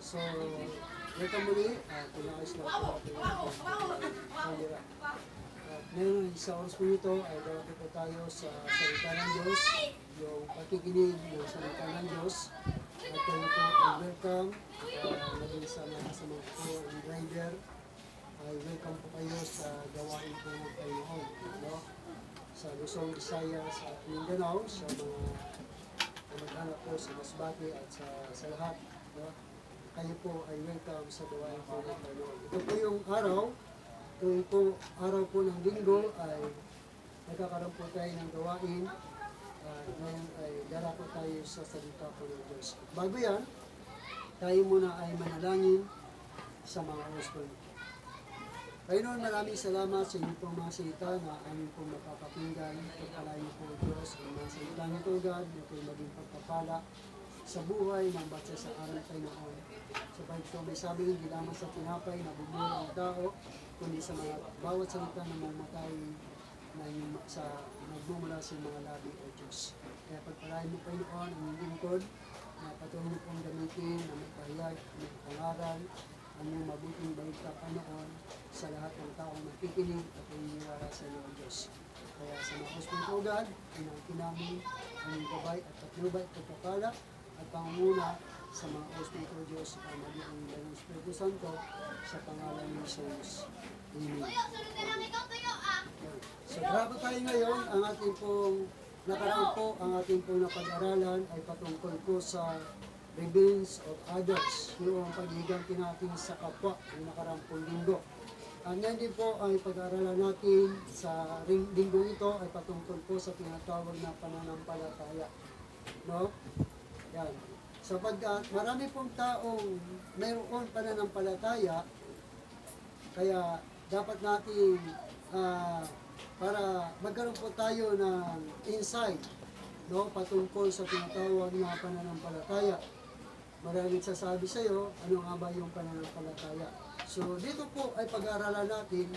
So, welcome muli. Pinakais na po natin ang kamera. At ngayon, sa oras po ito ay darating po tayo sa salita ng Diyos, yung pakikinig ng salita ng Diyos. At kayo po ay welcome. Naging sa mga kasamang po ang driver. Ay welcome po kayo sa gawain po ng Panginoon. No? Sa Luzon, Visayas at Mindanao, sa mga mag-anak po sa Masbate at sa lahat. No? Kayo po ay welcome sa gawain po ng Panginoon. Ito po yung araw. Tuwing po araw po ng linggo ay nagkakaroon po tayo ng gawain. Ngayon ay dala po tayo sa salita po ng Diyos. Bago yan, tayo muna ay manalangin sa mga oras po. Panginoon, maraming salamat sa inyong pong mga salita na aming pong mapapakinggan. Pagpalain po ang Diyos ang mga salita nito, God, na ito'y maging pagpapala sa buhay ng bata sa aming Panginoon. Sabalit po may sabi, hindi lamang sa tinapay na bumura ang tao, kundi sa mga bawat salita na mamatay na nagmumula sa mga labi o Diyos. Kaya pagpalain mo, Panginoon, ang inyong lingkod, na patuloy mo pong gamitin, na may pahayag, may pangaral, ang iyong mabuting balita, Panginoon, sa lahat ng taong nakikinig at naniniwala sa iyo, Diyos. Kaya sa mga Espiritu, God, pinangkin namin ang iyong gabay at patnubay at pagpapala at pangunguna sa mga Espiritu, Diyos, sa pamagitan ng Espiritu Santo, sa pangalan ni Jesus. Amen. So, grabe tayo ngayon, ang ating pong nakaraan po, ang ating pong napag-aralan ay patungkol po sa revenge of others, yung paghiganti natin sa kapwa ng nakaraan pong linggo. Ang yan din po ay pag-aaralan natin sa linggo ito ay patungkol po sa tinatawag na pananampalataya. No? Yan. Sapagkat marami pong taong mayroon pananampalataya, kaya dapat natin para magkaroon po tayo ng insight, no, patungkol sa tinatawag na pananampalataya. Maraming sasabi sa iyo, ano nga ba yung pananampalataya? So dito po ay pag-aaralan natin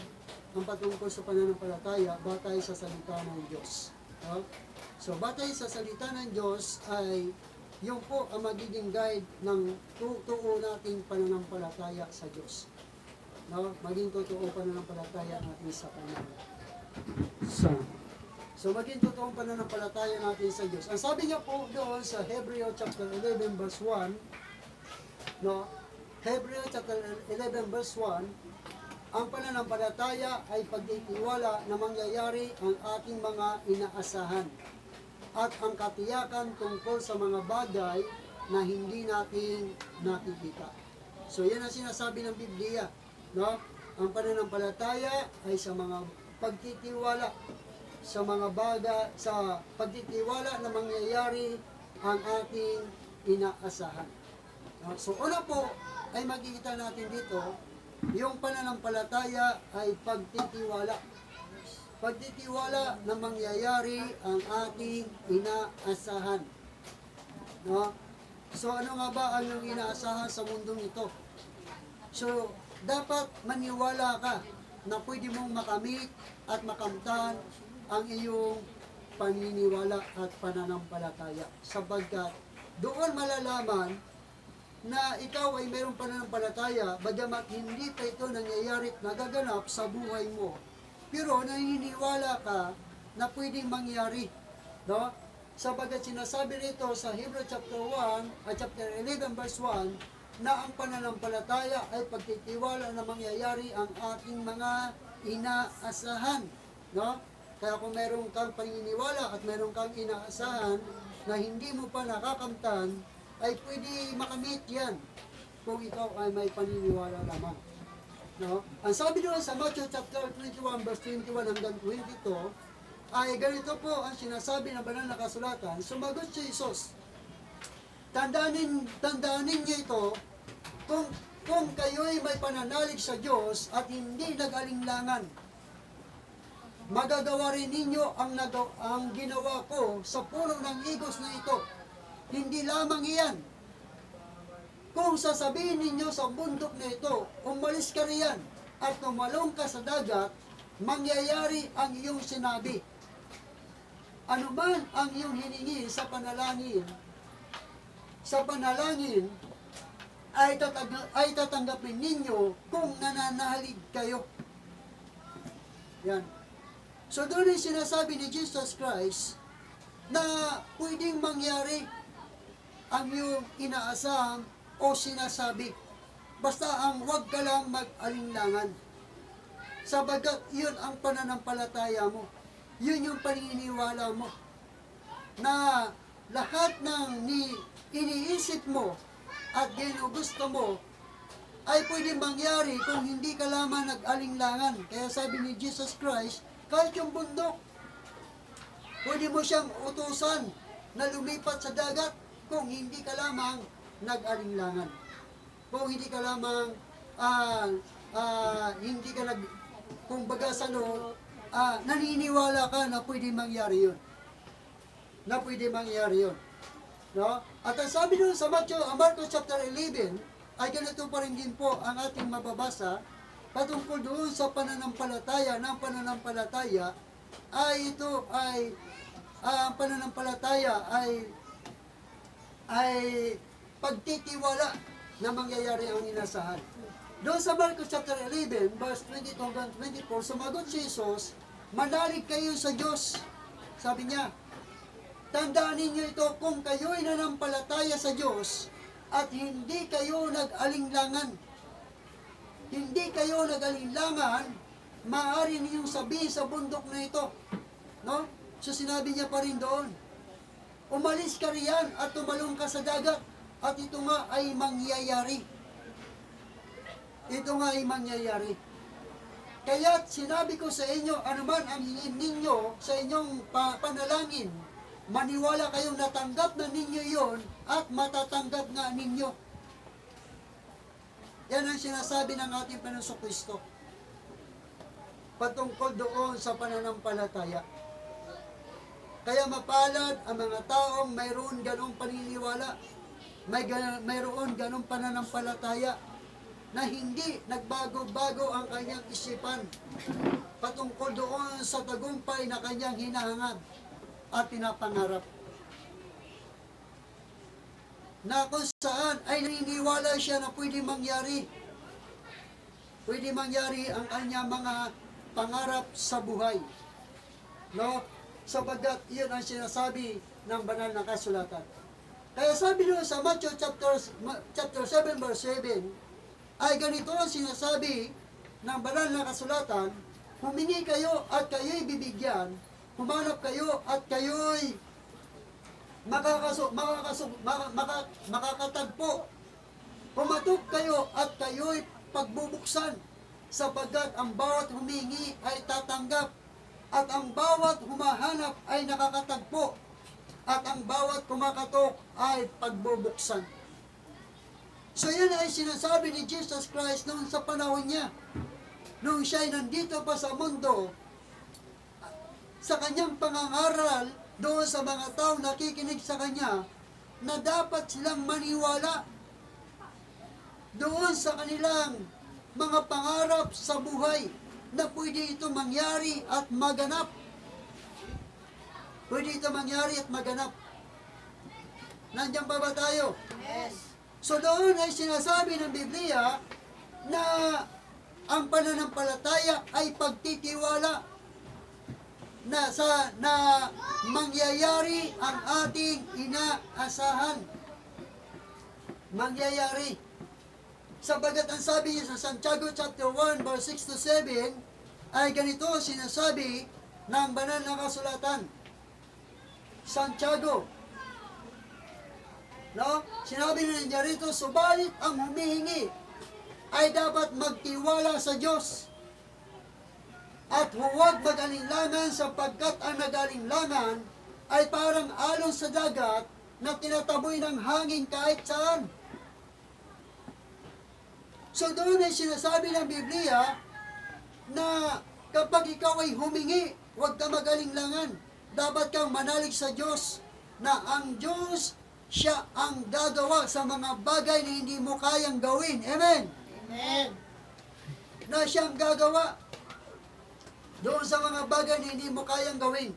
ang patungkol sa pananampalataya batay sa salita ng Diyos. No? So batay sa salita ng Diyos ay yung po ang magiging guide ng totoo nating pananampalataya sa Diyos. No? Maging totoo pananampalataya natin sa Kanya. So maging totoong pananampalataya natin sa Diyos. Ang sabi niya po doon sa Hebreo chapter 11 verse 1, no? Hebreo chapter 11 verse 1, ang pananampalataya ay pagtitiwala na mangyayari ang ating mga inaasahan at ang katiyakan tungkol sa mga bagay na hindi natin nakikita. So yan ang sinasabi ng Biblia, no? Ang pananampalataya ay sa mga pagtitiwala sa mga bagay, sa pagtitiwala na mangyayari ang ating inaasahan. So una po ay makikita natin dito, yung pananampalataya ay pagtitiwala. Pagtitiwala na mangyayari ang ating inaasahan. No? So ano nga ba ang iyong inaasahan sa mundong ito? So dapat maniwala ka na pwede mong makamit at makamtan ang iyong paniniwala at pananampalataya. Sapagkat doon malalaman na ikaw ay mayroong pananampalataya, bagamat hindi pa ito nangyayari at nagaganap sa buhay mo. Pero naniniwala ka na pwedeng mangyari. No? Sapagkat sinasabi rito sa Hebrew chapter 1 at chapter 11 verse 1 na ang pananampalataya ay pagtitiwala na mangyayari ang ating mga inaasahan. No? Kaya kung meron kang paniniwala at meron kang inaasahan na hindi mo pa nakakamtan, ay pwede makamit yan kung ikaw ay may paniniwala lamang. No? Ang sabi doon sa Matthew chapter 21 verse 21 hanggang 22 ay ganito po ang sinasabi ng banal na kasulatan. Sumagot si Jesus, tandaanin niyo ito, kung kayo'y may pananalig sa Diyos at hindi nag-alinlangan, magagawa rin ninyo ang ginawa ko sa puno ng igos na ito. Hindi lamang iyan. Kung sasabihin ninyo sa bundok na ito, umalis ka riyan at tumalong ka sa dagat, mangyayari ang iyong sinabi. Ano man ang iyong hiningi sa panalangin, ay tatanggapin ninyo kung nananalig kayo. Yan. So doon ay sinasabi ni Jesus Christ na pwedeng mangyari ang iyong inaasam o sinasabi. Basta ang huwag ka lang mag-alinlangan. Sabagat yun ang pananampalataya mo. Yun yung paniniwala mo. Na lahat ng iniisip mo at ginugusto mo ay pwede mangyari kung hindi ka lamang nag-alinlangan. Kaya sabi ni Jesus Christ, kahit yung bundok, pwede mo siyang utusan na lumipat sa dagat kung hindi ka lamang nag-alinlangan. Kung hindi ka lamang, hindi ka kung baga sa naniniwala ka na pwede mangyari yun. Na pwede mangyari yun. No? At ang sabi doon sa Marcos chapter 11, ay ganito pa rin din po ang ating mababasa patungkol doon sa pananampalataya. Ng pananampalataya ay ito ay ang pananampalataya ay pagtitiwala na mangyayari ang inasahan. Doon sa Marcos chapter 11, verse 22 hanggang 24, sumagot si Jesus, manalig kayo sa Diyos. Sabi niya, tandaan ninyo ito kung kayo'y nanampalataya sa Diyos at hindi kayo nag-alinlangan. Hindi kayo nag-alinlangan, maaari ninyong sabihin sa bundok na ito. No? So sinabi niya pa rin doon, umalis ka riyan at tumalong ka sa dagat at ito nga ay mangyayari. Ito nga ay mangyayari. Kaya sinabi ko sa inyo, anuman ang hingin ninyo sa inyong panalangin, maniwala kayong natanggap na ninyo yon at matatanggap nga ninyo. Yan ang sinasabi ng ating Panginoong Kristo patungkol doon sa pananampalataya. Kaya mapalad ang mga taong mayroon ganong paniniwala, mayroon ganong pananampalataya na hindi nagbago-bago ang kanyang isipan patungkol doon sa tagumpay na kanyang hinahangad at pinapangarap. Na kung saan ay naniniwala siya na pwede mangyari. Pwede mangyari ang kanyang mga pangarap sa buhay. No? Sabagat iyon ang sinasabi ng banal na kasulatan. Kaya sabi doon sa Matthew chapter 7 verse 7, ay ganito ang sinasabi ng banal na kasulatan, humingi kayo at kayo'y bibigyan, humanap kayo at kayo'y makakatagpo. Pumatok kayo at kayo'y pagbubuksan, sapagkat ang bawat humingi ay tatanggap, at ang bawat humahanap ay nakakatagpo, at ang bawat kumakatok ay pagbubuksan. So yan ay sinasabi ni Jesus Christ noon sa panahon niya, nung siya'y nandito pa sa mundo, sa kanyang pangangaral doon sa mga tao nakikinig sa kanya, na dapat silang maniwala doon sa kanilang mga pangarap sa buhay, na pwede ito mangyari at maganap. Pwede ito mangyari at maganap. Nandiyan pa ba tayo? Yes. So doon ay sinasabi ng Biblia na ang pananampalataya ay pagtitiwala na mangyayari ang ating inaasahan. Mangyayari. Sabagat ang sabi niya sa Santiago chapter 1 verse 6 to 7 ay ganito sinasabi ng banal na kasulatan. Santiago, no? Sinabi niya rito, subalit ang humihingi ay dapat magtiwala sa Diyos at huwag mag-alinlangan, sapagkat ang nag-alinlangan ay parang alon sa dagat na tinataboy ng hangin kahit saan. So doon ay sinasabi ng Biblia na kapag ikaw ay humingi, huwag ka mag-alinlangan. Dapat kang manalig sa Diyos na ang Diyos, siya ang gagawa sa mga bagay na hindi mo kayang gawin. Amen? Amen. Na siyang gagawa doon sa mga bagay na hindi mo kayang gawin.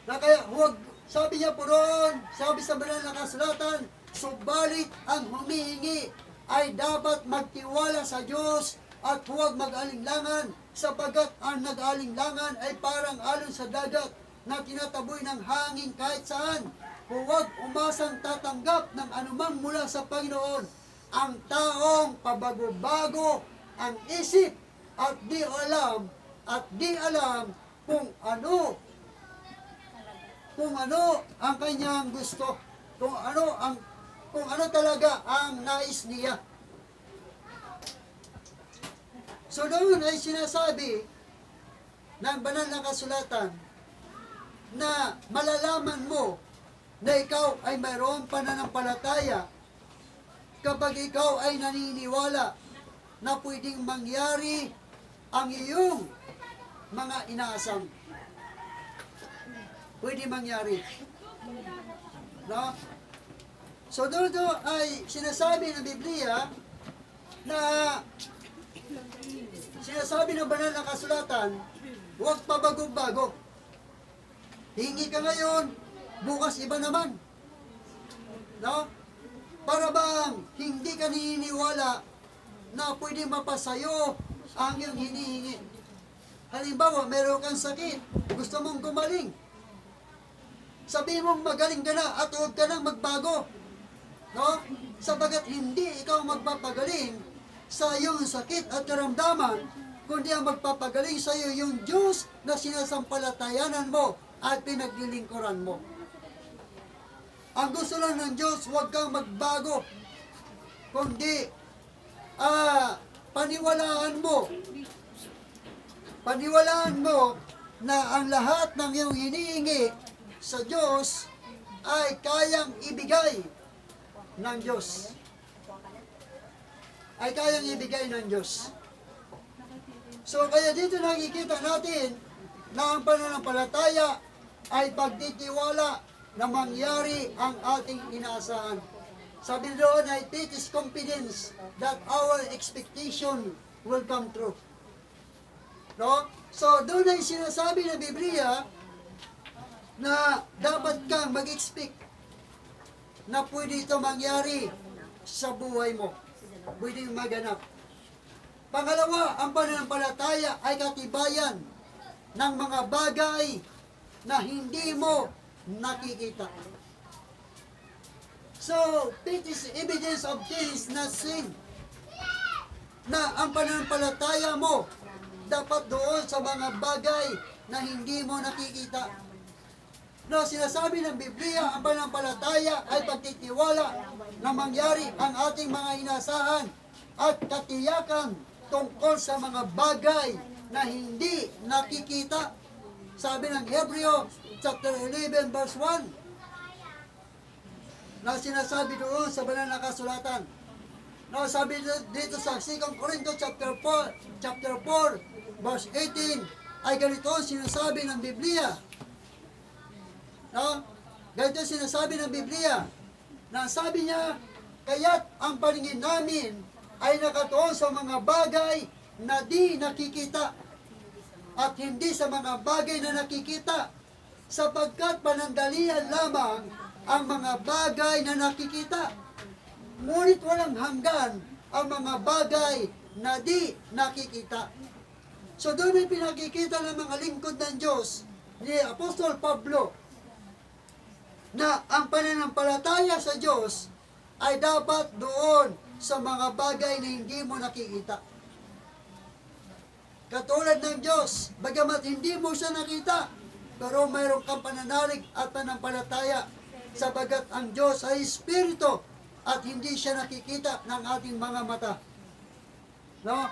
Na kaya huwag, sabi niya po roon, sabi sa banal na kasulatan, Subalit ang humihingi ay dapat magtiwala sa Diyos at huwag mag-alinlangan, sapagkat ang nag-alinlangan ay parang alon sa dagat na tinataboy ng hangin kahit saan. Huwag umasang tatanggap ng anumang mula sa Panginoon. Ang taong pabago-bago ang isip at di alam kung ano ang kanyang gusto, kung ano talaga ang nais niya. So doon ay sinasabi ng banal na kasulatan na malalaman mo na ikaw ay mayroong pananampalataya kapag ikaw ay naniniwala na pwedeng mangyari ang iyong mga inaasam. Pwede mangyari. No? So doon ay sinasabi ng Biblia na sinasabi ng banal na kasulatan, huwag pabago-bago. Hingi ka ngayon, bukas iba naman. No? Para bang hindi ka naniniwala na pwede mapasayo ang iyong hinihingi. Halimbawa, meron kang sakit, gusto mong gumaling. Sabihin mong magaling ka na at huwag ka nang magbago. No? Sabagat hindi ikaw magpapagaling sa iyong sakit at karamdaman, kundi ang magpapagaling sa iyo yung Diyos na sinasampalatayanan mo at pinaglilingkuran mo. Ang gusto lang ng Diyos, huwag kang magbago, kundi paniwalaan mo na ang lahat ng iyong hinihingi sa Diyos ay kayang ibigay ng Diyos. Ay kayang ibigay ng Diyos. So kaya dito nakikita natin na ang pananampalataya ay pagtitiwala na mangyari ang ating inaasahan. Sabi doon ay it is confidence that our expectation will come true. No? So doon ay sinasabi ng Biblia na dapat kang mag-expect na pwede ito mangyari sa buhay mo. Pwede maganap. Pangalawa, ang pananampalataya ay katibayan ng mga bagay na hindi mo nakikita. So, it is evidence of things not seen. Na ang pananampalataya mo dapat doon sa mga bagay na hindi mo nakikita. No, sinasabi ng Biblia, ang pananampalataya ay pagtitiwala na mangyari ang ating mga inasahan at katiyakan tungkol sa mga bagay na hindi nakikita. Sabi ng Hebreo chapter 11 verse 1 na sinasabi doon sa banal na kasulatan. No, sabi dito sa 2 Corinto chapter 4 verse 18 ay ganito sinasabi ng Biblia. No? Ganito sinasabi ng Biblia na sabi niya, kaya't ang paningin namin ay nakatuon sa mga bagay na di nakikita at hindi sa mga bagay na nakikita, sapagkat panandalian lamang ang mga bagay na nakikita. Ngunit walang hanggan ang mga bagay na di nakikita. So doon ay pinakikita ng mga lingkod ng Diyos ni Apostol Pablo na ang pananampalataya sa Diyos ay dapat doon sa mga bagay na hindi mo nakikita. Katulad ng Diyos, bagamat hindi mo siya nakita, pero mayroon kang pananalig at pananampalataya, sabagat ang Diyos ay Espiritu at hindi siya nakikita ng ating mga mata. No?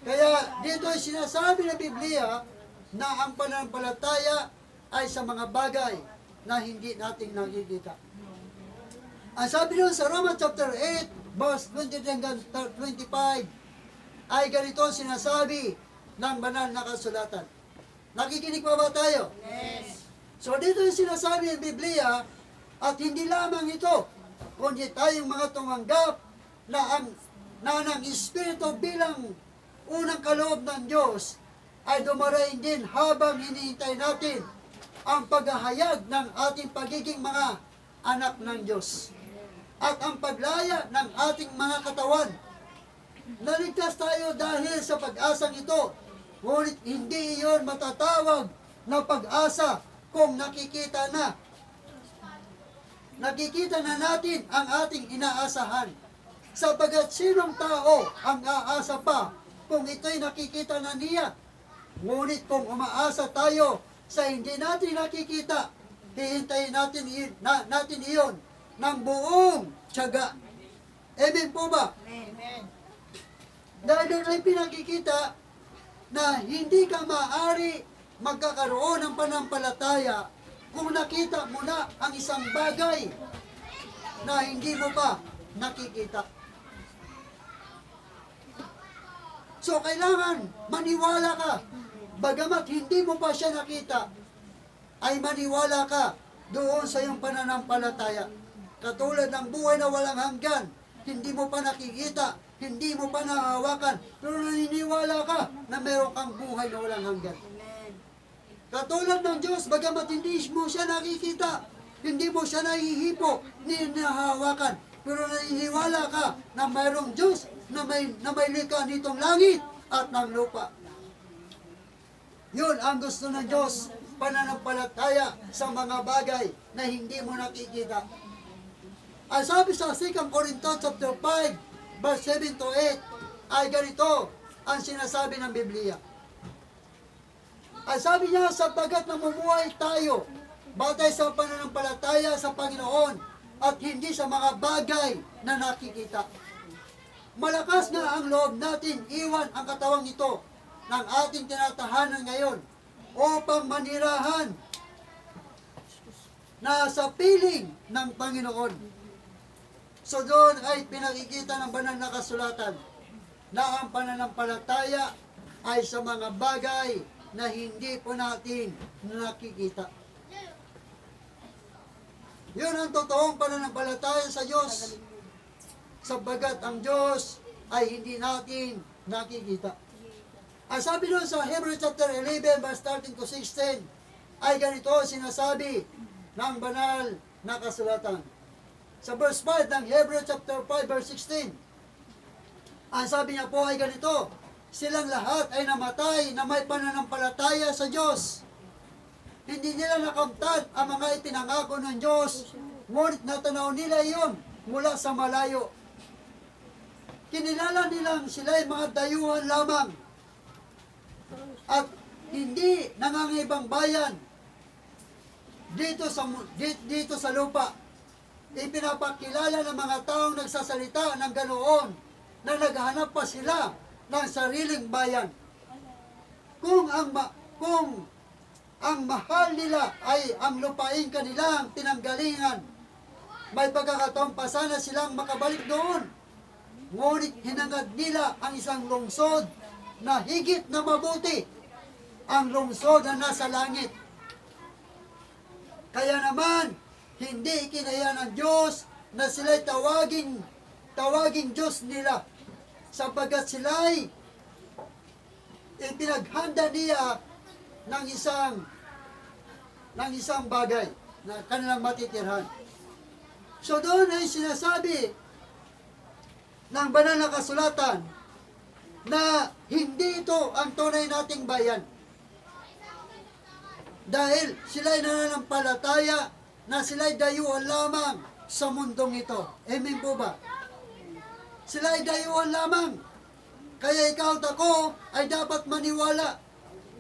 Kaya dito ay sinasabi ng Biblia na ang pananampalataya ay sa mga bagay na hindi natin nakikita. Ang sabi doon sa Romans chapter 8, verse 20 hanggang 25, ay ganito sinasabi ng banal na kasulatan. Nakikinig pa ba tayo? Yes. So dito yung sinasabi ng Biblia, at hindi lamang ito, kundi tayong mga tumanggap na ang Espiritu bilang unang kaloob ng Diyos ay dumarain din habang hinihintay natin ang paghahayag ng ating pagiging mga anak ng Diyos. At ang paglaya ng ating mga katawan, naligtas tayo dahil sa pag-asang ito. Ngunit hindi iyon matatawag na pag-asa kung nakikita na natin ang ating inaasahan. Sapagat sinong tao ang aasa pa kung ito'y nakikita na niya? Ngunit kung umaasa tayo sa hindi natin nakikita, hihintayin natin iyon ng buong tiyaga. Amen po ba? Amen. Dahil doon ay pinakikita na hindi ka maaari magkakaroon ng panampalataya kung nakita mo na ang isang bagay na hindi mo pa nakikita. So, kailangan maniwala ka. Bagamat hindi mo pa siya nakita, ay maniwala ka doon sa iyong pananampalataya. Katulad ng buhay na walang hanggan, hindi mo pa nakikita, hindi mo pa nahawakan, pero naniniwala ka na meron kang buhay na walang hanggan. Katulad ng Diyos, bagamat hindi mo siya nakikita, hindi mo siya nahihipo, ni nahawakan, pero naniniwala ka na mayroong Diyos na may likha nitong langit at ng lupa. Yun ang gusto ng Diyos, pananampalataya sa mga bagay na hindi mo nakikita. Ang sabi sa 2 Corinto chapter 5, verse 7 to 8, ay ganito ang sinasabi ng Biblia. Ang sabi niya, sapagat namumuhay tayo, batay sa pananampalataya sa Panginoon, at hindi sa mga bagay na nakikita. Malakas nga ang loob natin iwan ang katawang ito ng ating tinatahanan ngayon upang manirahan na sa piling ng Panginoon. So doon ay pinakikita ng banal na kasulatan na ang pananampalataya ay sa mga bagay na hindi po natin nakikita. Yun ang totoong pananampalataya sa Diyos, sabagat ang Diyos ay hindi natin nakikita. Ang sabi doon sa Hebrews chapter 11, verse 13 to 16, ay ganito sinasabi ng banal na kasulatan. Sa verse 5 ng Hebrews chapter 5, verse 16, ang sabi niya po ay ganito, silang lahat ay namatay na may pananampalataya sa Diyos. Hindi nila nakamtan ang mga ipinangako ng Diyos, ngunit natanaw nila iyon mula sa malayo. Kinilala nilang sila'y mga dayuhan lamang at hindi nangangibang bayan dito sa lupa. Ipinapakilala ng mga taong nagsasalita ng ganoon na naghahanap pa sila ng sariling bayan. Kung ang mahal nila ay ang lupain kanilang tinanggalingan, may pagkakataon pa sana silang makabalik doon. Ngunit hinangad nila ang isang lungsod na higit na mabuti, ang lungsod na nasa langit. Kaya naman, hindi ikinaya ng Diyos na sila'y tawaging Diyos nila, sapagkat sila'y ipinaghanda niya ng isang bagay na kanilang matitirhan. So doon ay sinasabi ng banal na kasulatan na hindi ito ang tunay nating bayan. Dahil sila'y nananampalataya na sila'y dayuhan lamang sa mundong ito. Amen po ba? Sila'y dayuhan lamang. Kaya ikaw at ako ay dapat maniwala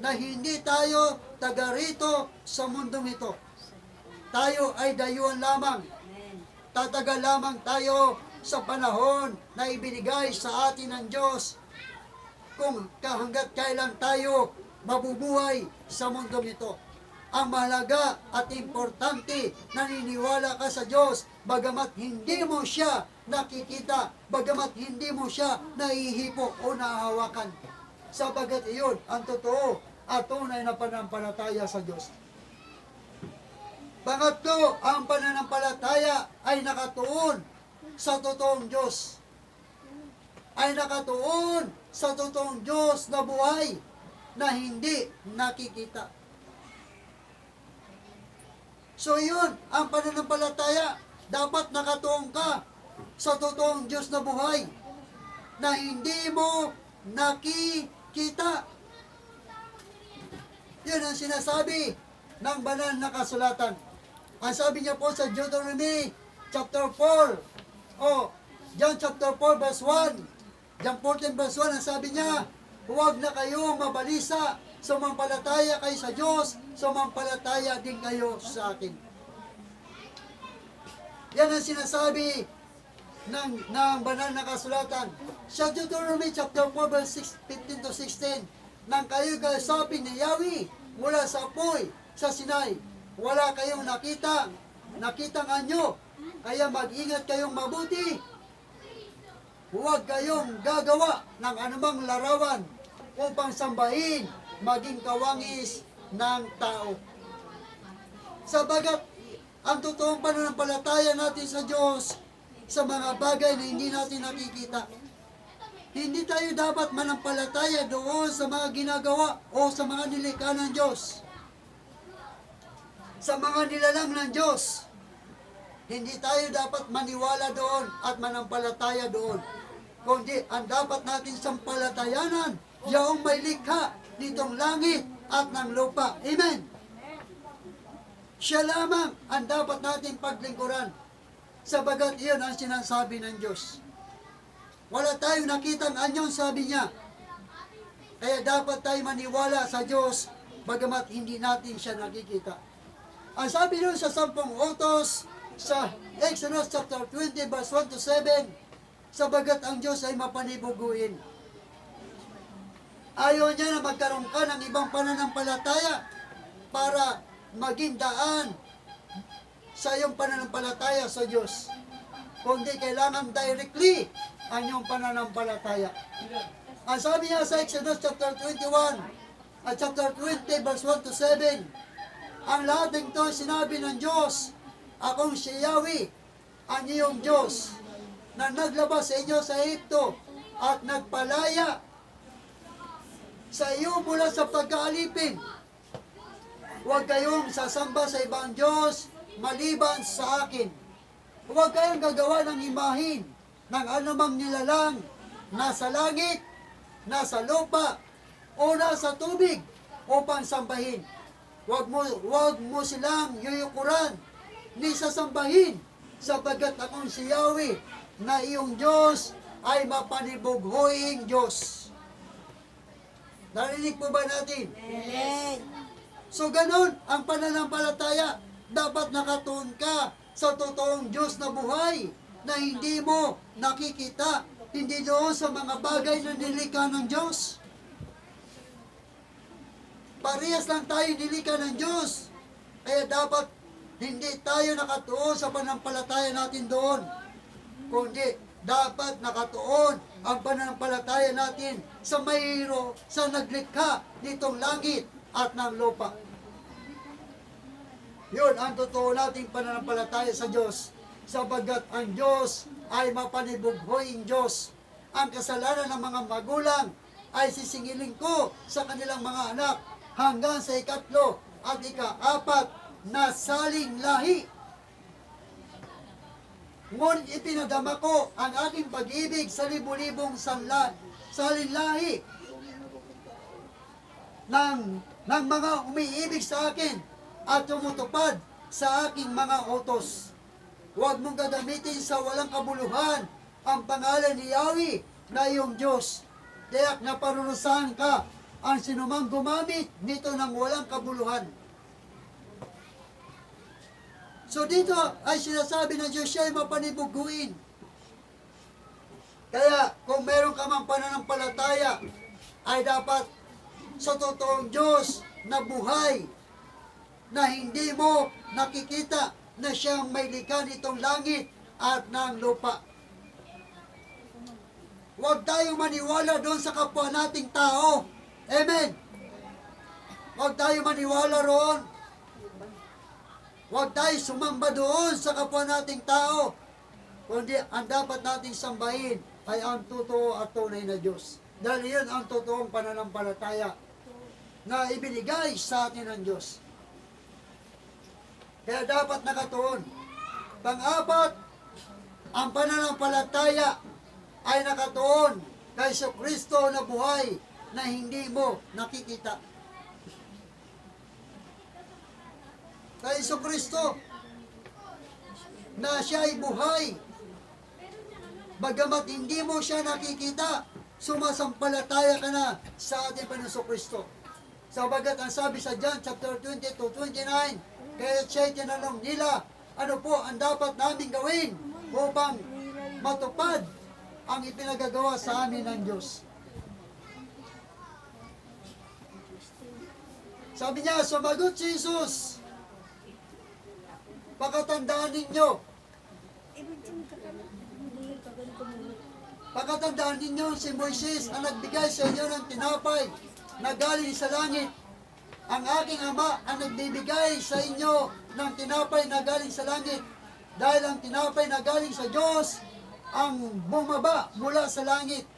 na hindi tayo taga rito sa mundong ito. Tayo ay dayuhan lamang. Tatagal lamang tayo sa panahon na ibinigay sa atin ng Diyos kung hanggat kailan tayo mabubuhay sa mundong ito. Ang mahalaga at importante, naniniwala ka sa Diyos bagamat hindi mo siya nakikita, bagamat hindi mo siya nahihipo o nahahawakan. Sabagat iyon ang totoo at tunay na pananampalataya sa Diyos. Pangatlo, ang pananampalataya ay nakatuon sa totoong Diyos. Ay nakatuon sa totoong Diyos na buhay na hindi nakikita. So yun, ang pananampalataya, dapat nakatuon ka sa totoong Diyos na buhay na hindi mo nakikita. Yun ang sinasabi ng banal na kasulatan. Ang sabi niya po sa Deuteronomy chapter 4, John chapter 4 verse 1, John 14 verse 1, ang sabi niya, huwag na kayong mabalisa, sumampalataya kayo sa Diyos, sumampalataya din kayo sa akin. Yan ang sinasabi ng banal na kasulatan. Sa Deuteronomy chapter 4 verse 15 to 16, nang kayo kausapin ni Yahweh mula sa apoy sa Sinai, wala kayong nakitang anyo, kaya mag-ingat kayong mabuti. Huwag kayong gagawa ng anumang larawan upang sambahin, maging kawangis ng tao. Sabagat ang totoong pananampalataya natin sa Diyos sa mga bagay na hindi natin nakikita. Hindi tayo dapat manampalataya doon sa mga ginagawa o sa mga nilikha ng Diyos. Sa mga nilalang ng Diyos. Hindi tayo dapat maniwala doon at manampalataya doon. Kundi ang dapat natin sampalatayanan, yaong may likha nitong langit at ng lupa. Amen. Siya lamang ang dapat natin paglingkuran. Sabagat iyon ang sinasabi ng Diyos. Wala tayong nakitang anyon, sabi niya. Kaya dapat tayo maniwala sa Diyos, bagamat hindi natin siya nakikita. Ang sabi doon sa 10 utos, sa Exodus chapter 20 verse 1 to 7, sabagat ang Diyos ay mapanibuguin. Ayaw niya na magkaroon ka ng ibang pananampalataya para maging daan sa iyong pananampalataya sa Diyos. Kundi kailangan directly ang iyong pananampalataya. Ang sabi niya sa Exodus chapter 21 at chapter 20 verse 1 to 7, ang lahat ng ito sinabi ng Diyos, akong si Yahweh, ang iyong Diyos, na naglabas sa inyo sa Egypto at nagpalaya sa iyo mula sa pagkaalipin. Huwag kayong sasamba sa ibang Diyos maliban sa akin. Huwag kayong gagawa ng imahin ng anumang nilalang nasa langit, nasa lupa, o nasa tubig upang sambahin. Huwag mo silang yuyukuran ni sasambahin, sabagat akong si Yahweh na iyong Diyos ay mapanibughoing Diyos. Narinig po ba natin? Amen. So ganun ang pananampalataya. Dapat nakatuon ka sa totoong Diyos na buhay na hindi mo nakikita, hindi doon sa mga bagay na nilikha ng Diyos. Parehas lang tayo nilikha ng Diyos. Kaya dapat hindi tayo nakatuon sa pananampalataya natin doon. Kundi dapat nakatuon ang pananampalataya natin sa mayro, sa naglikha nitong langit at ng lupa. Yun ang totoo nating pananampalataya sa Diyos. Sabagat ang Diyos ay mapanibughoing Diyos. Ang kasalanan ng mga magulang ay sisingilin ko sa kanilang mga anak hanggang sa 3 at 4 na saling lahi. Ngunit ipinadama ko ang aking pag-ibig sa libu-libong salinlahi ng mga umiibig sa akin at tumutupad sa aking mga utos. Huwag mong gagamitin sa walang kabuluhan ang pangalan ni Yahweh na iyong Diyos. Tiyak na parurusahan ka ang sinumang gumamit nito ng walang kabuluhan. So dito ay sinasabi ng Diyos siya ay mapanibuguin. Kaya kung meron ka mang pananampalataya, ay dapat sa totoong Diyos na buhay na hindi mo nakikita na siyang may likha nitong langit at ng lupa. Huwag tayong maniwala doon sa kapwa nating tao. Amen. Huwag tayong maniwala roon. Huwag tayo sumamba doon sa kapwa nating tao. Kundi ang dapat nating sambahin ay ang totoo at tunay na Diyos. Dahil yun ang totoong pananampalataya na ibinigay sa atin ng Diyos. Kaya dapat nakatuon. Pang-apat, ang pananampalataya ay nakatuon kay Kristo na buhay na hindi mo nakikita. Kay Kristo na siya ay buhay. Bagamat hindi mo siya nakikita, sumasampalataya ka na sa ating Panginoong Kristo. Sabagat ang sabi sa John chapter 20-29, kaya siya'y tinanong nila, ano po ang dapat namin gawin upang matupad ang ipinagagawa sa amin ng Diyos. Sabi niya, sumagot si Jesus, pakatandaan ninyo si Moises ang nagbigay sa inyo ng tinapay na galing sa langit. Ang aking Ama ang nagbibigay sa inyo ng tinapay na galing sa langit. Dahil ang tinapay na galing sa Diyos ang bumaba mula sa langit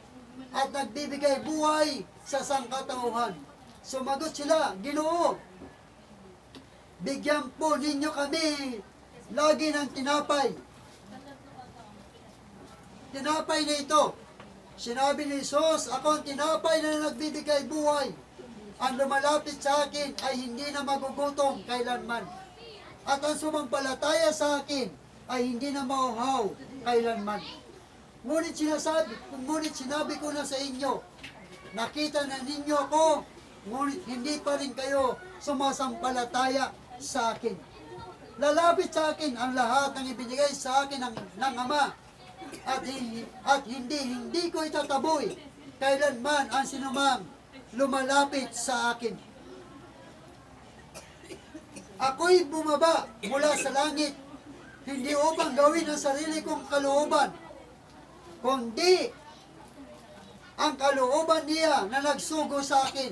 at nagbibigay buhay sa sangkatauhan. Sumagot sila, Ginoo, bigyan po ninyo kami lagi ng tinapay. Tinapay na ito. Sinabi ni Jesus, ako ang tinapay na nagbibigay buhay. Ang lumalapit sa akin ay hindi na magugutom kailanman. At ang sumampalataya sa akin ay hindi na mauhaw kailanman. Ngunit sinabi ko na sa inyo, nakita na ninyo ako, ngunit hindi pa rin kayo sumasampalataya sa akin. Lalapit sa akin ang lahat ng ibinigay sa akin ng Ama. At hindi ko itataboy kailanman ang sinumang lumalapit sa akin. Ako'y bumaba mula sa langit, hindi upang gawin ang sarili kong kalooban, kundi ang kalooban niya na nagsugo sa akin.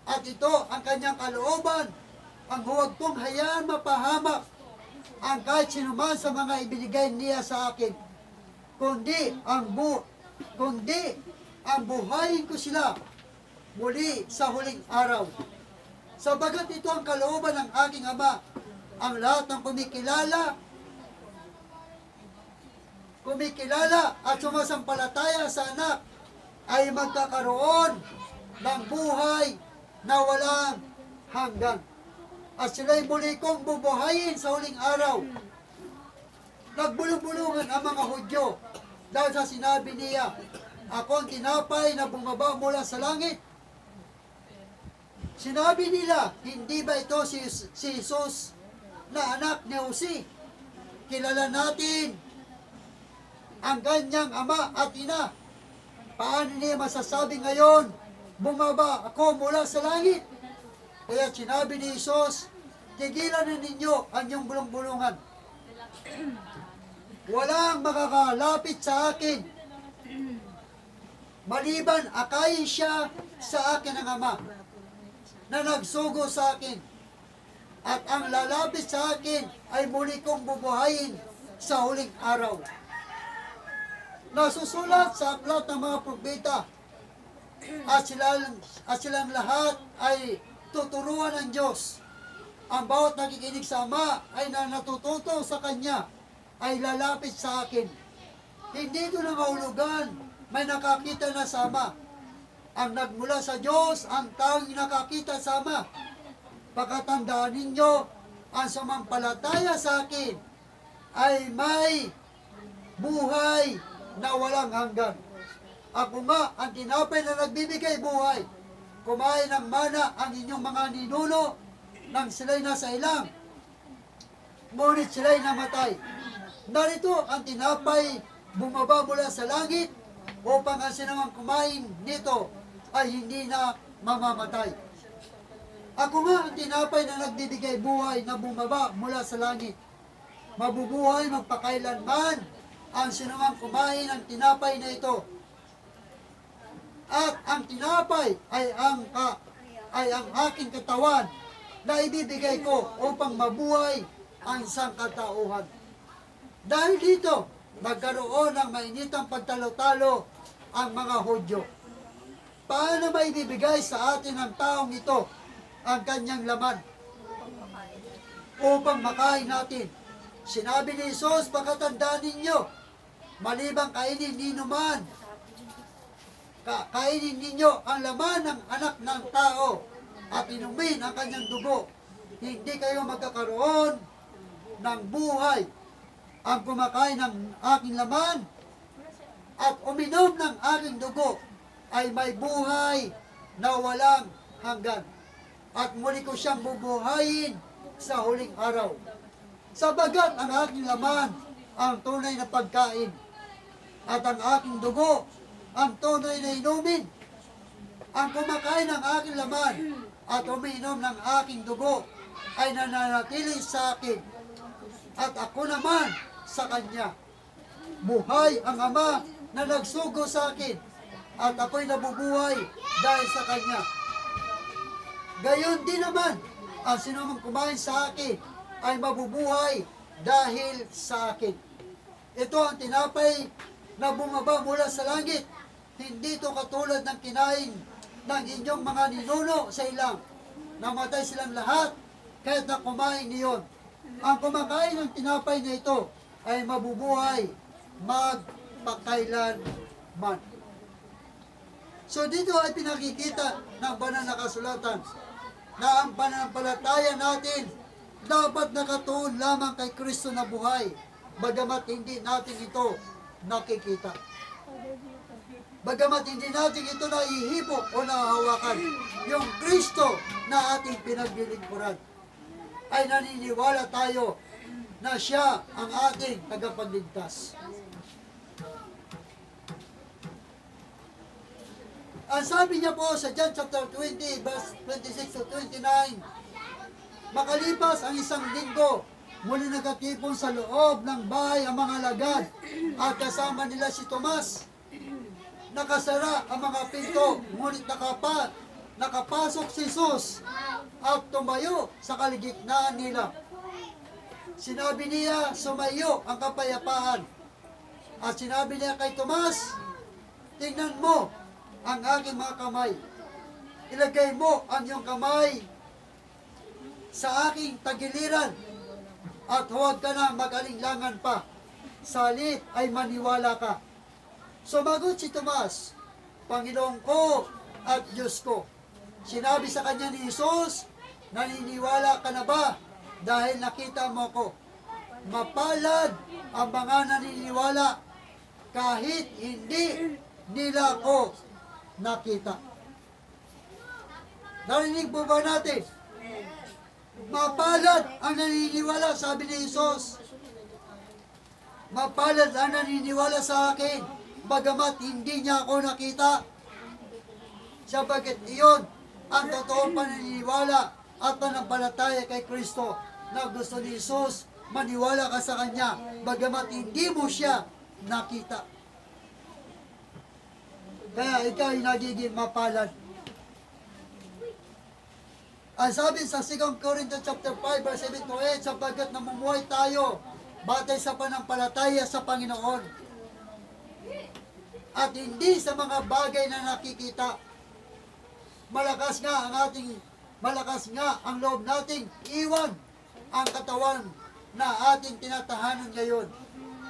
At ito ang kanyang kalooban, ang huwag kong hayaan mapahamak ang kahit sinuman sa mga ibinigay niya sa akin, kundi ang buhayin ko sila muli sa huling araw. Sabagat ito ang kalooban ng aking Ama, ang lahat ng kumikilala at sumasampalataya sa Anak ay magkakaroon ng buhay na walang hanggan. At sila'y muli kong bubuhayin sa huling araw. Nagbulong-bulungan ang mga Hudyo dahil sa sinabi niya, ako ang tinapay na bumaba mula sa langit. Sinabi nila, hindi ba ito si Jesus na anak ni Jose? Kilala natin ang kanyang ama at ina. Paano niya masasabi ngayon, bumaba ako mula sa langit? Kaya sinabi ni Jesus, tigilan na ninyo ang inyong bulong-bulungan. Walang makakalapit sa akin maliban akayin siya sa akin ng Ama na nagsugo sa akin. At ang lalapit sa akin ay muli kong bubuhayin sa huling araw. Nasusulat sa aklat ng mga propeta at silang lahat ay tuturuan ng Diyos. Ang bawat nakikinig sa Ama ay natututo sa Kanya ay lalapit sa akin. Hindi ito nangahulugan, may nakakita na sa Ama. Ang nagmula sa Diyos, ang taong nakakita sa Ama. Pagkatandaan ninyo, ang sumampalataya sa akin ay may buhay na walang hanggan. Ako nga, ang tinapay na nagbibigay buhay. Kumain ng mana ang inyong mga ninuno nang sila'y nasa ilang, ngunit sila'y namatay. Narito ang tinapay bumaba mula sa langit upang ang sinumang kumain nito ay hindi na mamamatay. Ako nga ang tinapay na nagbibigay buhay na bumaba mula sa langit. Mabubuhay magpakailanman ang sinumang kumain ng tinapay na ito. At ang tinapay ay ang aking katawan na ibibigay ko upang mabuhay ang sangkatauhan. Dahil dito, nagkaroon ng mainitang pagtalo-talo ang mga Hudyo. Paano maibibigay sa atin ng taong ito ang kanyang laman? upang makain natin. Sinabi ni Jesus, pagkatandaan ninyo, malibang kainin ninyo man, kainin ninyo ang laman ng anak ng tao at inumin ang kanyang dugo. Hindi kayo magkakaroon ng buhay. Ang kumakain ng aking laman at uminom ng aking dugo ay may buhay na walang hanggan. At muli ko siyang bubuhayin sa huling araw. Sabagat ang aking laman ang tunay na pagkain at ang aking dugo ang tunay na inumin. Ang kumakain ng aking laman at umiinom ng aking dugo ay nananatili sa akin at ako naman sa kanya. Buhay ang Ama na nagsugo sa akin at ako'y nabubuhay dahil sa kanya. Gayon din naman, ang sinumang kumain sa akin ay mabubuhay dahil sa akin. Ito ang tinapay na bumaba mula sa langit. Hindi ito katulad ng kinain ng inyong mga ninuno sa ilang. Namatay silang lahat kahit na kumain niyon. Ang kumakain ng tinapay na ito ay mabubuhay magpakailanman. So dito ay pinakikita ng banal na kasulatan na ang pananampalataya natin dapat nakatuon lamang kay Kristo na buhay, bagamat hindi natin ito nakikita. Bagamat hindi natin ito naihibok o nahahawakan, yung Kristo na ating pinaglilingkuran, ay naniniwala tayo na siya ang ating tagapagligtas. Ang sabi niya po sa John chapter 20, verse 26 to 29, makalipas ang isang linggo, muli nagkatipon sa loob ng bahay ang mga lagad at kasama nila si Tomas. Nakasara ang mga pinto, ngunit nakapasok si Jesus at tumayo sa kaligitnaan nila. Sinabi niya, sumayo ang kapayapaan. At sinabi niya kay Tomas, tingnan mo ang aking mga kamay. Ilagay mo ang iyong kamay sa aking tagiliran at huwag ka na mag-alinlangan pa. Salit ay maniwala ka. Sumagot si Tomas, Panginoon ko at Diyos ko. Sinabi sa kanya ni Jesus, naniniwala ka na ba dahil nakita mo ko? Mapalad ang mga naniniwala kahit hindi nila ko nakita. Narinig po ba natin? Mapalad ang naniniwala, sabi ni Jesus. Mapalad ang naniniwala sa akin, bagamat hindi niya ako nakita. Sabagat iyon ang totoong paniniwala at panampalataya kay Kristo na gusto ni Jesus, maniwala ka sa Kanya, bagamat hindi mo siya nakita. Kaya ikaw ay nagiging mapalad. Ang sabi sa 2 Corinthians chapter 5 verse 7 to 8, sapagkat namumuhay tayo batay sa panampalataya sa Panginoon at hindi sa mga bagay na nakikita. Malakas nga ang loob nating iwan ang katawan na ating tinatahanan ngayon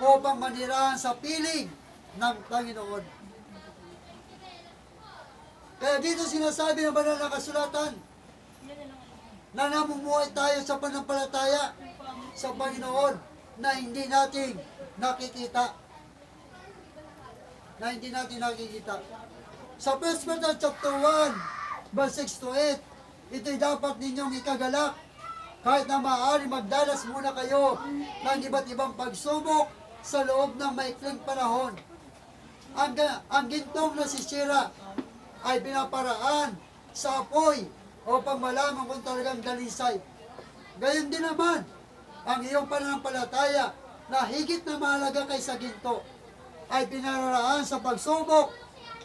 upang manirahan sa piling ng Panginoon. Kaya dito sinasabi ng banal na kasulatan na namumuhay tayo sa panampalataya sa Panginoon na hindi natin nakikita. Sa 1 Peter chapter 1, verse 6 to 8, ito'y dapat ninyong ikagalak kahit na maaari magdalas muna kayo ng iba't ibang pagsubok sa loob ng maikling panahon. Ang gintong nasisira ay pinaparaan sa apoy upang malaman kung talagang dalisay. Gayon din naman, ang iyong pananampalataya na higit na mahalaga kaysa ginto ay pinararaan sa pagsubok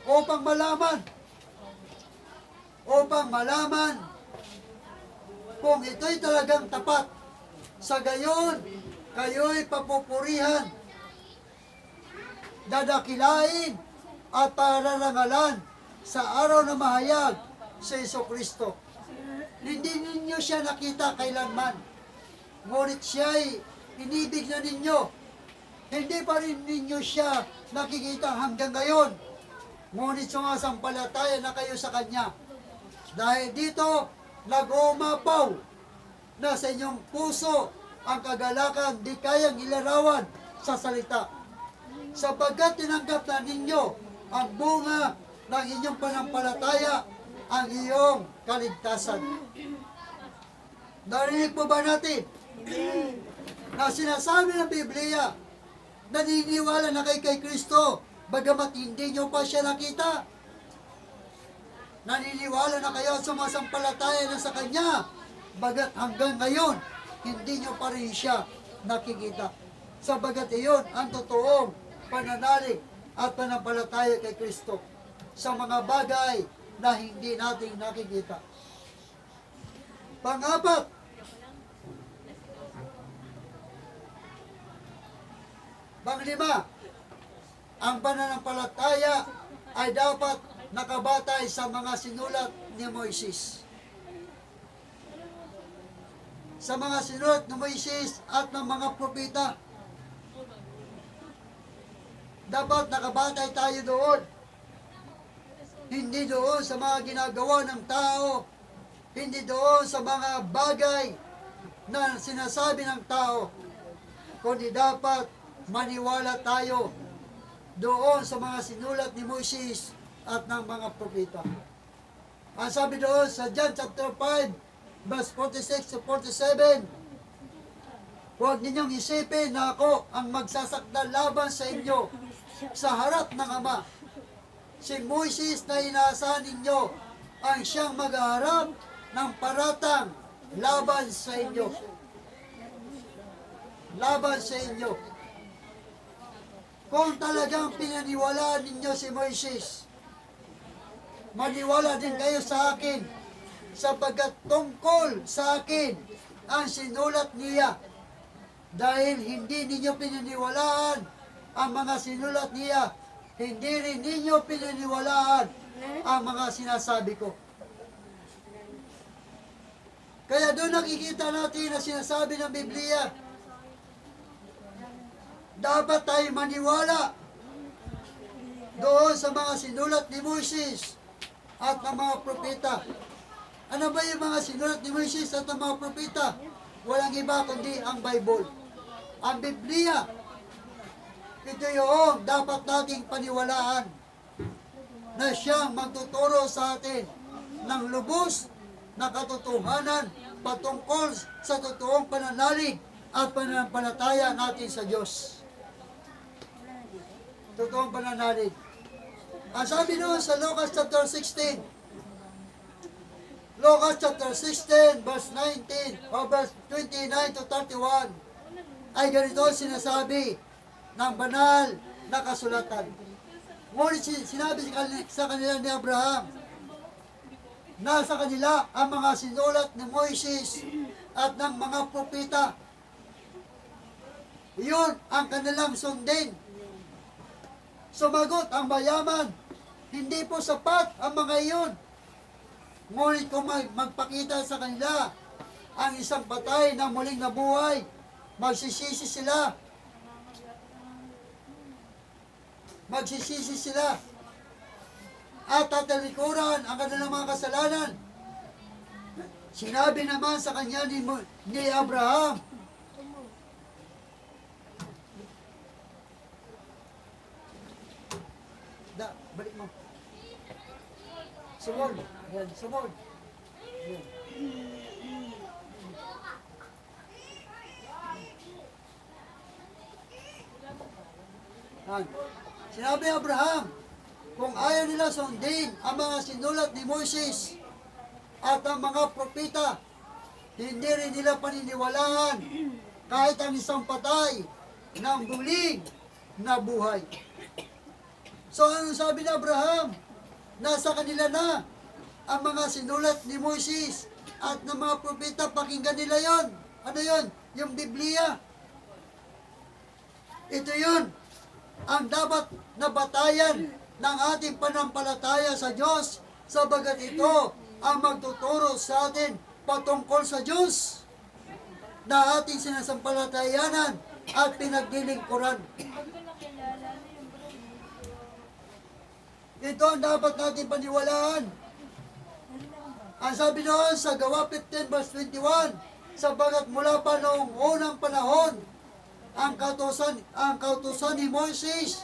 upang malaman kung ito'y talagang tapat. Sa gayon, kayo'y papupurihan, dadakilain at pararangalan sa araw na mahayag sa Jesucristo. Hindi ninyo siya nakita kailanman. ngunit siya'y inibig na ninyo. Hindi pa rin ninyo siya nakikita hanggang ngayon. Ngunit sumasampalataya na kayo sa Kanya. Dahil dito, nag-uumapaw na sa inyong puso ang kagalakan di kayang ilarawan sa salita. Sapagkat tinanggap na ninyo ang bunga ng inyong panampalataya, ang iyong kaligtasan. Narinig po ba natin na sinasabi ng Biblia, naniniwala na kay Kristo, bagamat hindi nyo pa siya nakita? Naniniwala na kayo at sumasampalataya na sa Kanya, bagat hanggang ngayon, hindi nyo pa rin siya nakikita. Sabagat iyon ang totoong pananalig at panampalataya kay Kristo sa mga bagay na hindi natin nakikita. Pang-apat, pang-lima, ang pananampalataya ay dapat nakabatay sa mga sinulat ni Moises. Sa mga sinulat ni Moises at ng mga propeta. Dapat nakabatay tayo doon. Hindi doon sa mga ginagawa ng tao. Hindi doon sa mga bagay na sinasabi ng tao. Kundi dapat maniwala tayo doon sa mga sinulat ni Moises at ng mga propeta. Ang sabi doon sa John chapter 5, verse 46 to 47, huwag ninyong isipin na ako ang magsasakdal laban sa inyo sa harap ng Ama. Si Moises na inaasahan ninyo ang siyang maghaharap ng paratang laban sa inyo. Laban sa inyo. Kung talagang pinaniwalaan ninyo si Moises, maniwala din kayo sa akin, sapagkat tungkol sa akin ang sinulat niya. Dahil hindi ninyo pinaniwalaan ang mga sinulat niya, hindi rin ninyo pinaniwalaan ang mga sinasabi ko. Kaya doon nakikita natin na sinasabi ng Biblia, dapat tayo maniwala doon sa mga sinulat ni Moises at ng mga propeta. Ano ba yung mga sinulat ni Moises at ng mga propeta? Walang iba kundi ang Bible. Ang Biblia, ito yung dapat nating paniwalaan na siyang magtuturo sa atin ng lubos na katotohanan patungkol sa totoong pananalig at pananampalataya natin sa Diyos. Totoong pananalig. Ang sabi doon sa Lucas chapter 16, Lucas chapter 16, verse 19, o verse 29 to 31, ay ganito sinasabi ng banal na kasulatan. Ngunit sinabi sa kanila ni Abraham, nasa kanila ang mga sinulat ni Moises at ng mga propeta. Iyon ang kanilang sundin. Sumagot ang mayaman, hindi po sapat ang mga iyon. Ngunit kung magpakita sa kanila ang isang patay na muling nabuhay, magsisisi sila. Magsisisi sila. At tatalikuran ang kanilang mga kasalanan. Sinabi naman sa kanya ni Abraham, balik mo. Sumol. Ayan, sumol. Ayan. Ayan. Sinabi ni Abraham, kung ayaw nila sundin ang mga sinulat ni Moises at ang mga propeta, hindi rin nila paniniwalaan kahit ang isang patay ng buling na buhay. So ano sabi ni Abraham? Nasa kanila na ang mga sinulat ni Moises at ng mga propeta, pakinggan nila yon. Ano yon? Yung Biblia. Ito yon ang dapat na batayan ng ating panampalataya sa Diyos, sabagat ito ang magtuturo sa atin patungkol sa Diyos. na ating sinasampalatayanan at pinaglilingkuran. Ito ang dapat natin paniwalaan. Ang sabi doon sa Gawa 15 verse 21, sapagat mula pa noong unang panahon, ang kautusan ni Moises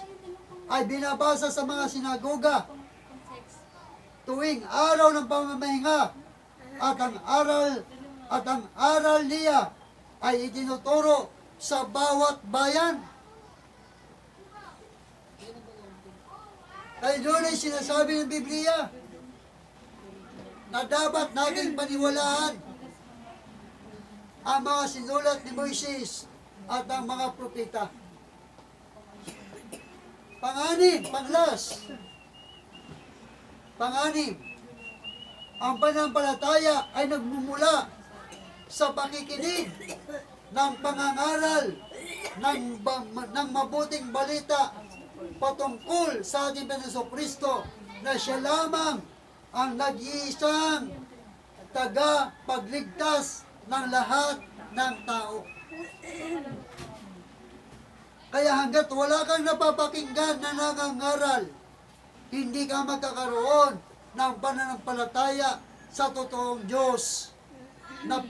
ay binabasa sa mga sinagoga tuwing araw ng pamamahinga, at ang aral niya ay itinuturo sa bawat bayan. Kaya doon ay sinasabi ng Biblia na dapat nating paniwalaan ang mga sinulat ni Moises at ang mga propeta. Panganim, ang pananampalataya ay nagmumula sa pakikinig ng pangangaral ng mabuting balita patungkol sa ating Panginoong na siya lamang ang nag-iisang tagapagligtas ng lahat ng tao. Kaya hanggat wala kang napapakinggan na nangangaral, hindi ka magkakaroon ng pananampalataya sa totoong Diyos na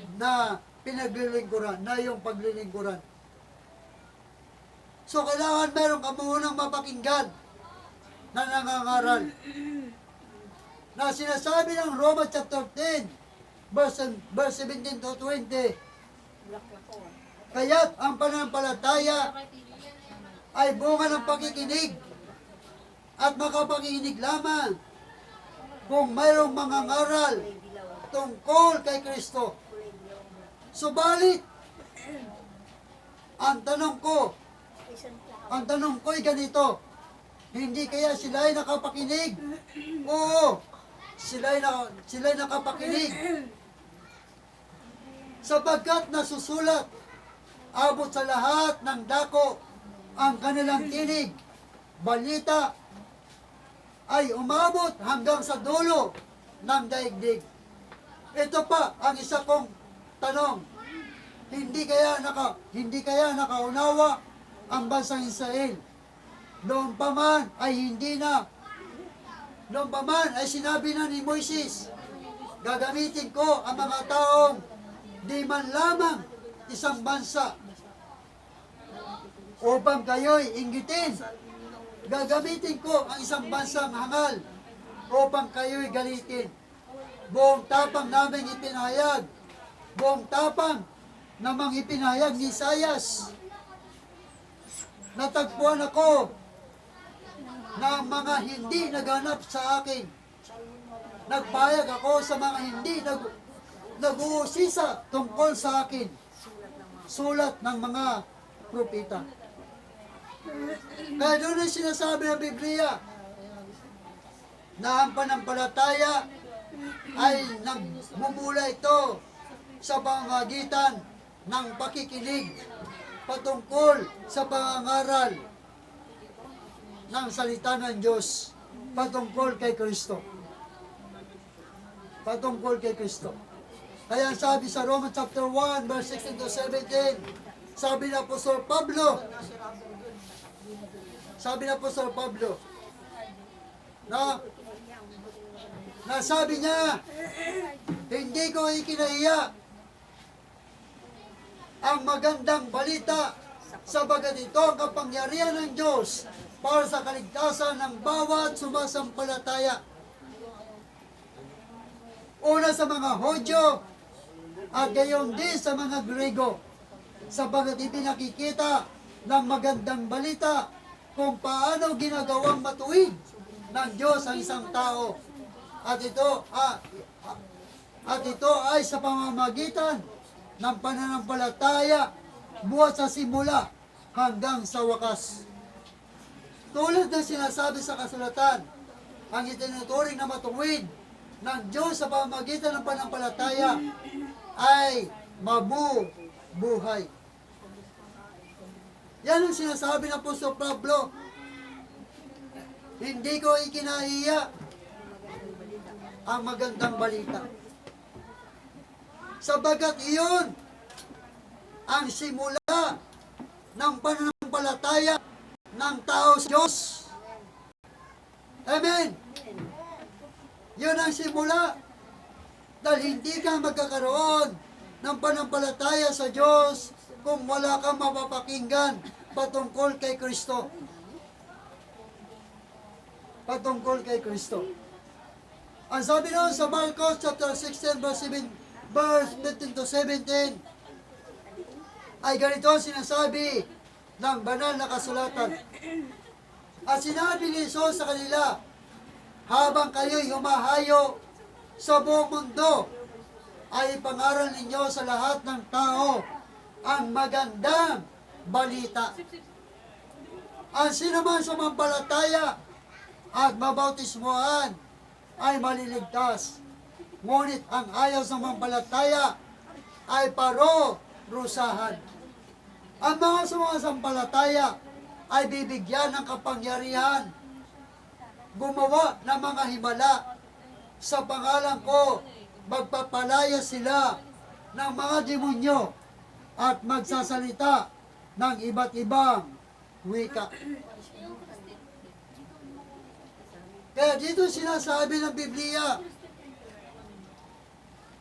pinaglilingkuran, na yung paglilingkuran. So, kailangan meron ka munang mapakinggan na nangangaral. Na sinasabi ng Romans chapter 10, verse 17 to 20, kaya't ang pananampalataya ay bunga ng pakikinig, at makapakikinig lamang kung mayroong mangangaral tungkol kay Kristo. Subalit, ang tanong ko ay ganito, hindi kaya sila ay nakapakinig? Oo, sila ay nakapakinig. Sapagkat nasusulat, abot sa lahat ng dako ang kanilang tinig, balita ay umabot hanggang sa dulo ng daigdig. Ito pa ang isa kong tanong, hindi kaya nakaunawa ang bansang Israel? Noon pa man ay sinabi na ni Moises, gagamitin ko ang mga taong di man lamang isang bansa upang kayo'y inggitin. Gagamitin ko ang isang bansang hangal upang kayo'y galitin. Buong tapang naming ipinahayag, buong tapang namang ipinahayag ni Isaias. Natagpuan ako ng mga hindi naghanap sa akin. Nagpayag ako sa mga hindi nag-uusisa tungkol sa akin. Sulat ng mga propeta. Kaya doon ay sinasabi ng Biblia na ang pananampalataya ay nagmumula ito sa pamamagitan ng pakikinig patungkol sa pangangaral ng salita ng Diyos patungkol kay Kristo. Patungkol kay Kristo. Kaya sabi sa Romans chapter 1 verse 16 to 17, sabi na Apostol Pablo, na sabi niya, hindi ko ikinahiya ang magandang balita, sabagat ito ang kapangyarihan ng Diyos para sa kaligtasan ng bawat sumasampalataya. Una sa mga Hudyo at gayon din sa mga Grego, sabagat ipinakikita ng magandang balita kung paano ginagawang matuwid ng Diyos ang isang tao. At ito ay sa pamamagitan ng pananampalataya buhat sa simula hanggang sa wakas. Tulad ng sinasabi sa kasulatan, ang itinuturing na matuwid ng Diyos sa pamamagitan ng pananampalataya ay mabubuhay. Yan ang sinasabi ng Apostol Pablo. Hindi ko ikinahiya ang magandang balita. Sabagat iyon ang simula ng pananampalataya ng tao sa Diyos. Amen. Yun ang simula. Dahil hindi ka magkakaroon ng panampalataya sa Diyos kung wala kang mapapakinggan patungkol kay Kristo. Patungkol kay Kristo. Ang sabi noon sa Marcos chapter 16 verse 15 to 17 ay ganito ang sinasabi ng banal na kasulatan. At sinabi ni Jesus sa kanila, habang kayo'y humahayo sa buong mundo, ay pangaral ninyo sa lahat ng tao ang magandang balita. Ang sinuman sumampalataya at mabautismuhan ay maliligtas. Ngunit ang ayaw sa sumampalataya ay parurusahan. Ang mga sumasampalataya ay bibigyan ng kapangyarihan gumawa ng mga himala. Sa pangalan ko, magpapalaya sila ng mga demonyo at magsasalita ng iba't ibang wika. Kaya dito sinasabi ng Biblia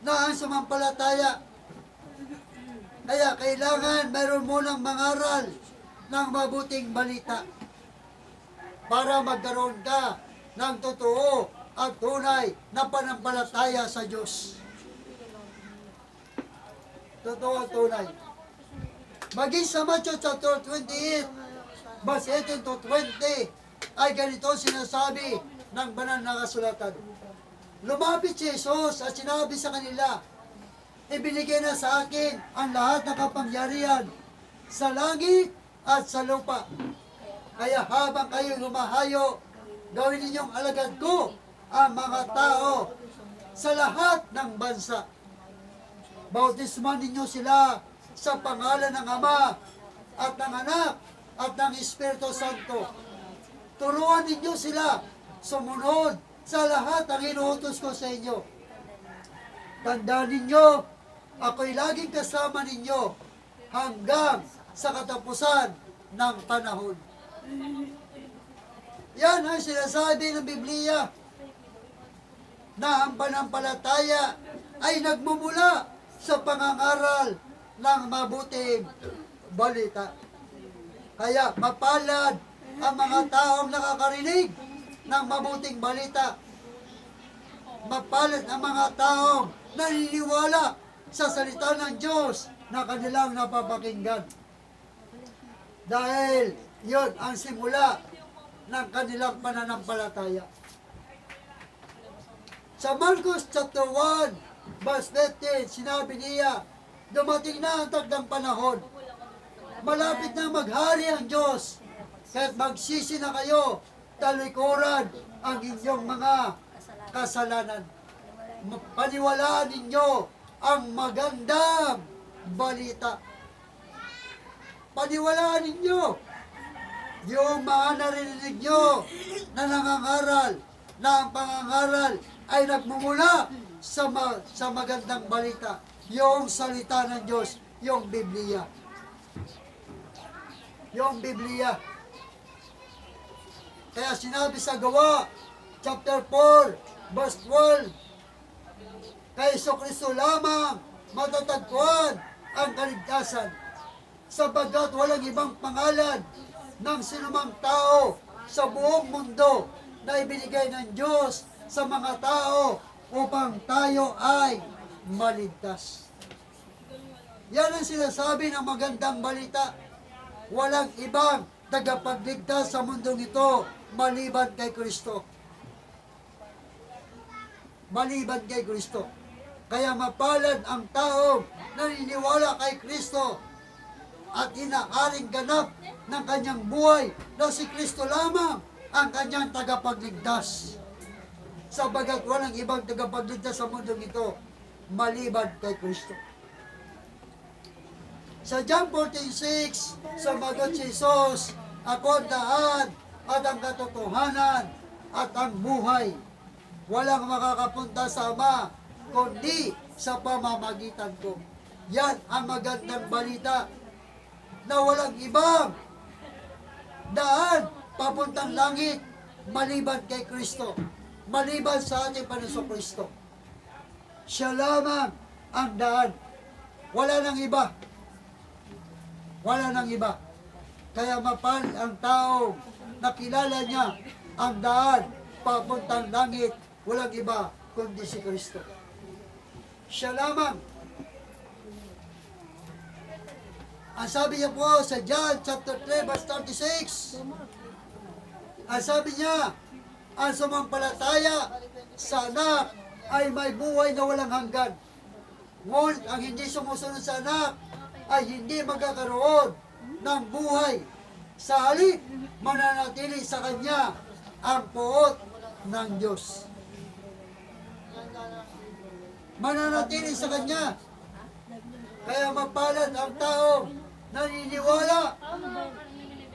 na ang sumampalataya, kaya kailangan mayroon munang mangaral ng mabuting balita para magkaroon ka ng totoo at tunay na panampalataya sa Diyos. Totoo at tunay. Maging sa Matthew chapter 28, verse 18 to 20, ay ganito sinasabi ng banal na kasulatan. Lumapit si Jesus at sinabi sa kanila, ibinigay na sa akin ang lahat ng kapangyarihan sa langit at sa lupa. Kaya habang kayo lumahayo, gawin ninyong alagad ko ang mga tao sa lahat ng bansa. Bautisman ninyo sila sa pangalan ng Ama at ng Anak at ng Espiritu Santo. Turuan ninyo sila sumunod sa lahat ng inuutos ko sa inyo. Tandaan ninyo, ako'y laging kasama ninyo hanggang sa katapusan ng panahon. Yan ang sinasabi ng Biblia na ang panampalataya ay nagmumula sa pangangaral ng mabuting balita. Kaya mapalad ang mga taong nakakarinig ng mabuting balita. Mapalad ang mga taong naniniwala sa salita ng Diyos na kanilang napapakinggan. Dahil yun ang simula ng kanilang pananampalataya. Sa Marcos chapter 1, verse 15, sinabi niya, dumating na ang takdang panahon. Malapit na maghari ang Diyos. Kaya't magsisi na kayo, talikuran ang inyong mga kasalanan. Paniwalaan ninyo ang magandang balita. Paniwalaan ninyo yung mga narinig nyo na nangangaral, na ang pangangaral ay nagmumula sa magandang balita, yung salita ng Diyos, yung Biblia. Yung Biblia. Kaya sinabi sa Gawa, chapter 4, verse 12, kay Jesucristo lamang matatagpuan ang kaligtasan, sapagkat walang ibang pangalan ng sinumang tao sa buong mundo na ibinigay ng Diyos sa mga tao upang tayo ay maligtas. Yan ang sinasabi ng magandang balita. Walang ibang tagapagligtas sa mundong ito maliban kay Kristo. Maliban kay Kristo. Kaya mapalad ang taong naniniwala kay Kristo at inaaring ganap ng kanyang buhay na si Kristo lamang ang kanyang tagapagligtas. Sabagat walang ibang tagapagligtas sa mundong ito maliban kay Kristo. Sa John 14:6, sumagot si Jesus, ako ang daan at ang katotohanan at ang buhay. Walang makakapunta sa Ama kundi sa pamamagitan ko. Yan ang magandang balita na walang ibang daan papuntang langit maliban kay Kristo, maliban sa ating Panginoong Kristo. Siya lamang ang daan. Wala nang iba. Wala nang iba. Kaya mapal ang taong nakilala niya ang daan papuntang langit, walang iba kundi si Kristo. Siya lamang. Ang sabi niya po sa John chapter 3 verse 36, ang sabi niya, ang sumampalataya sa anak ay may buhay na walang hanggan. Ngunit ang hindi sumusunod sa anak ay hindi magkakaroon ng buhay. Sa halip, mananatili sa kanya ang puot ng Diyos. Mananatili sa kanya. Kaya mapalad ang taong naniniwala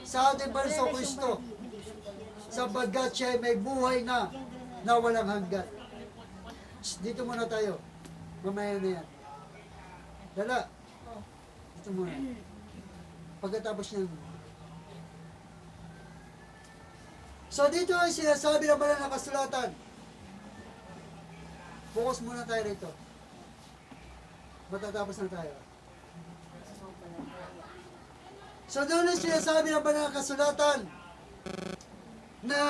sa ating Panginoong Kristo, sapagkat siya ay may buhay na walang hanggan. Dito muna tayo. Mamaya na yan. Dala. Dito muna. Pagkatapos niyan. So dito ay sinasabi ng banal na kasulatan. Focus muna tayo rito. Matatapos na tayo. So doon ay sinasabi ng banal na kasulatan na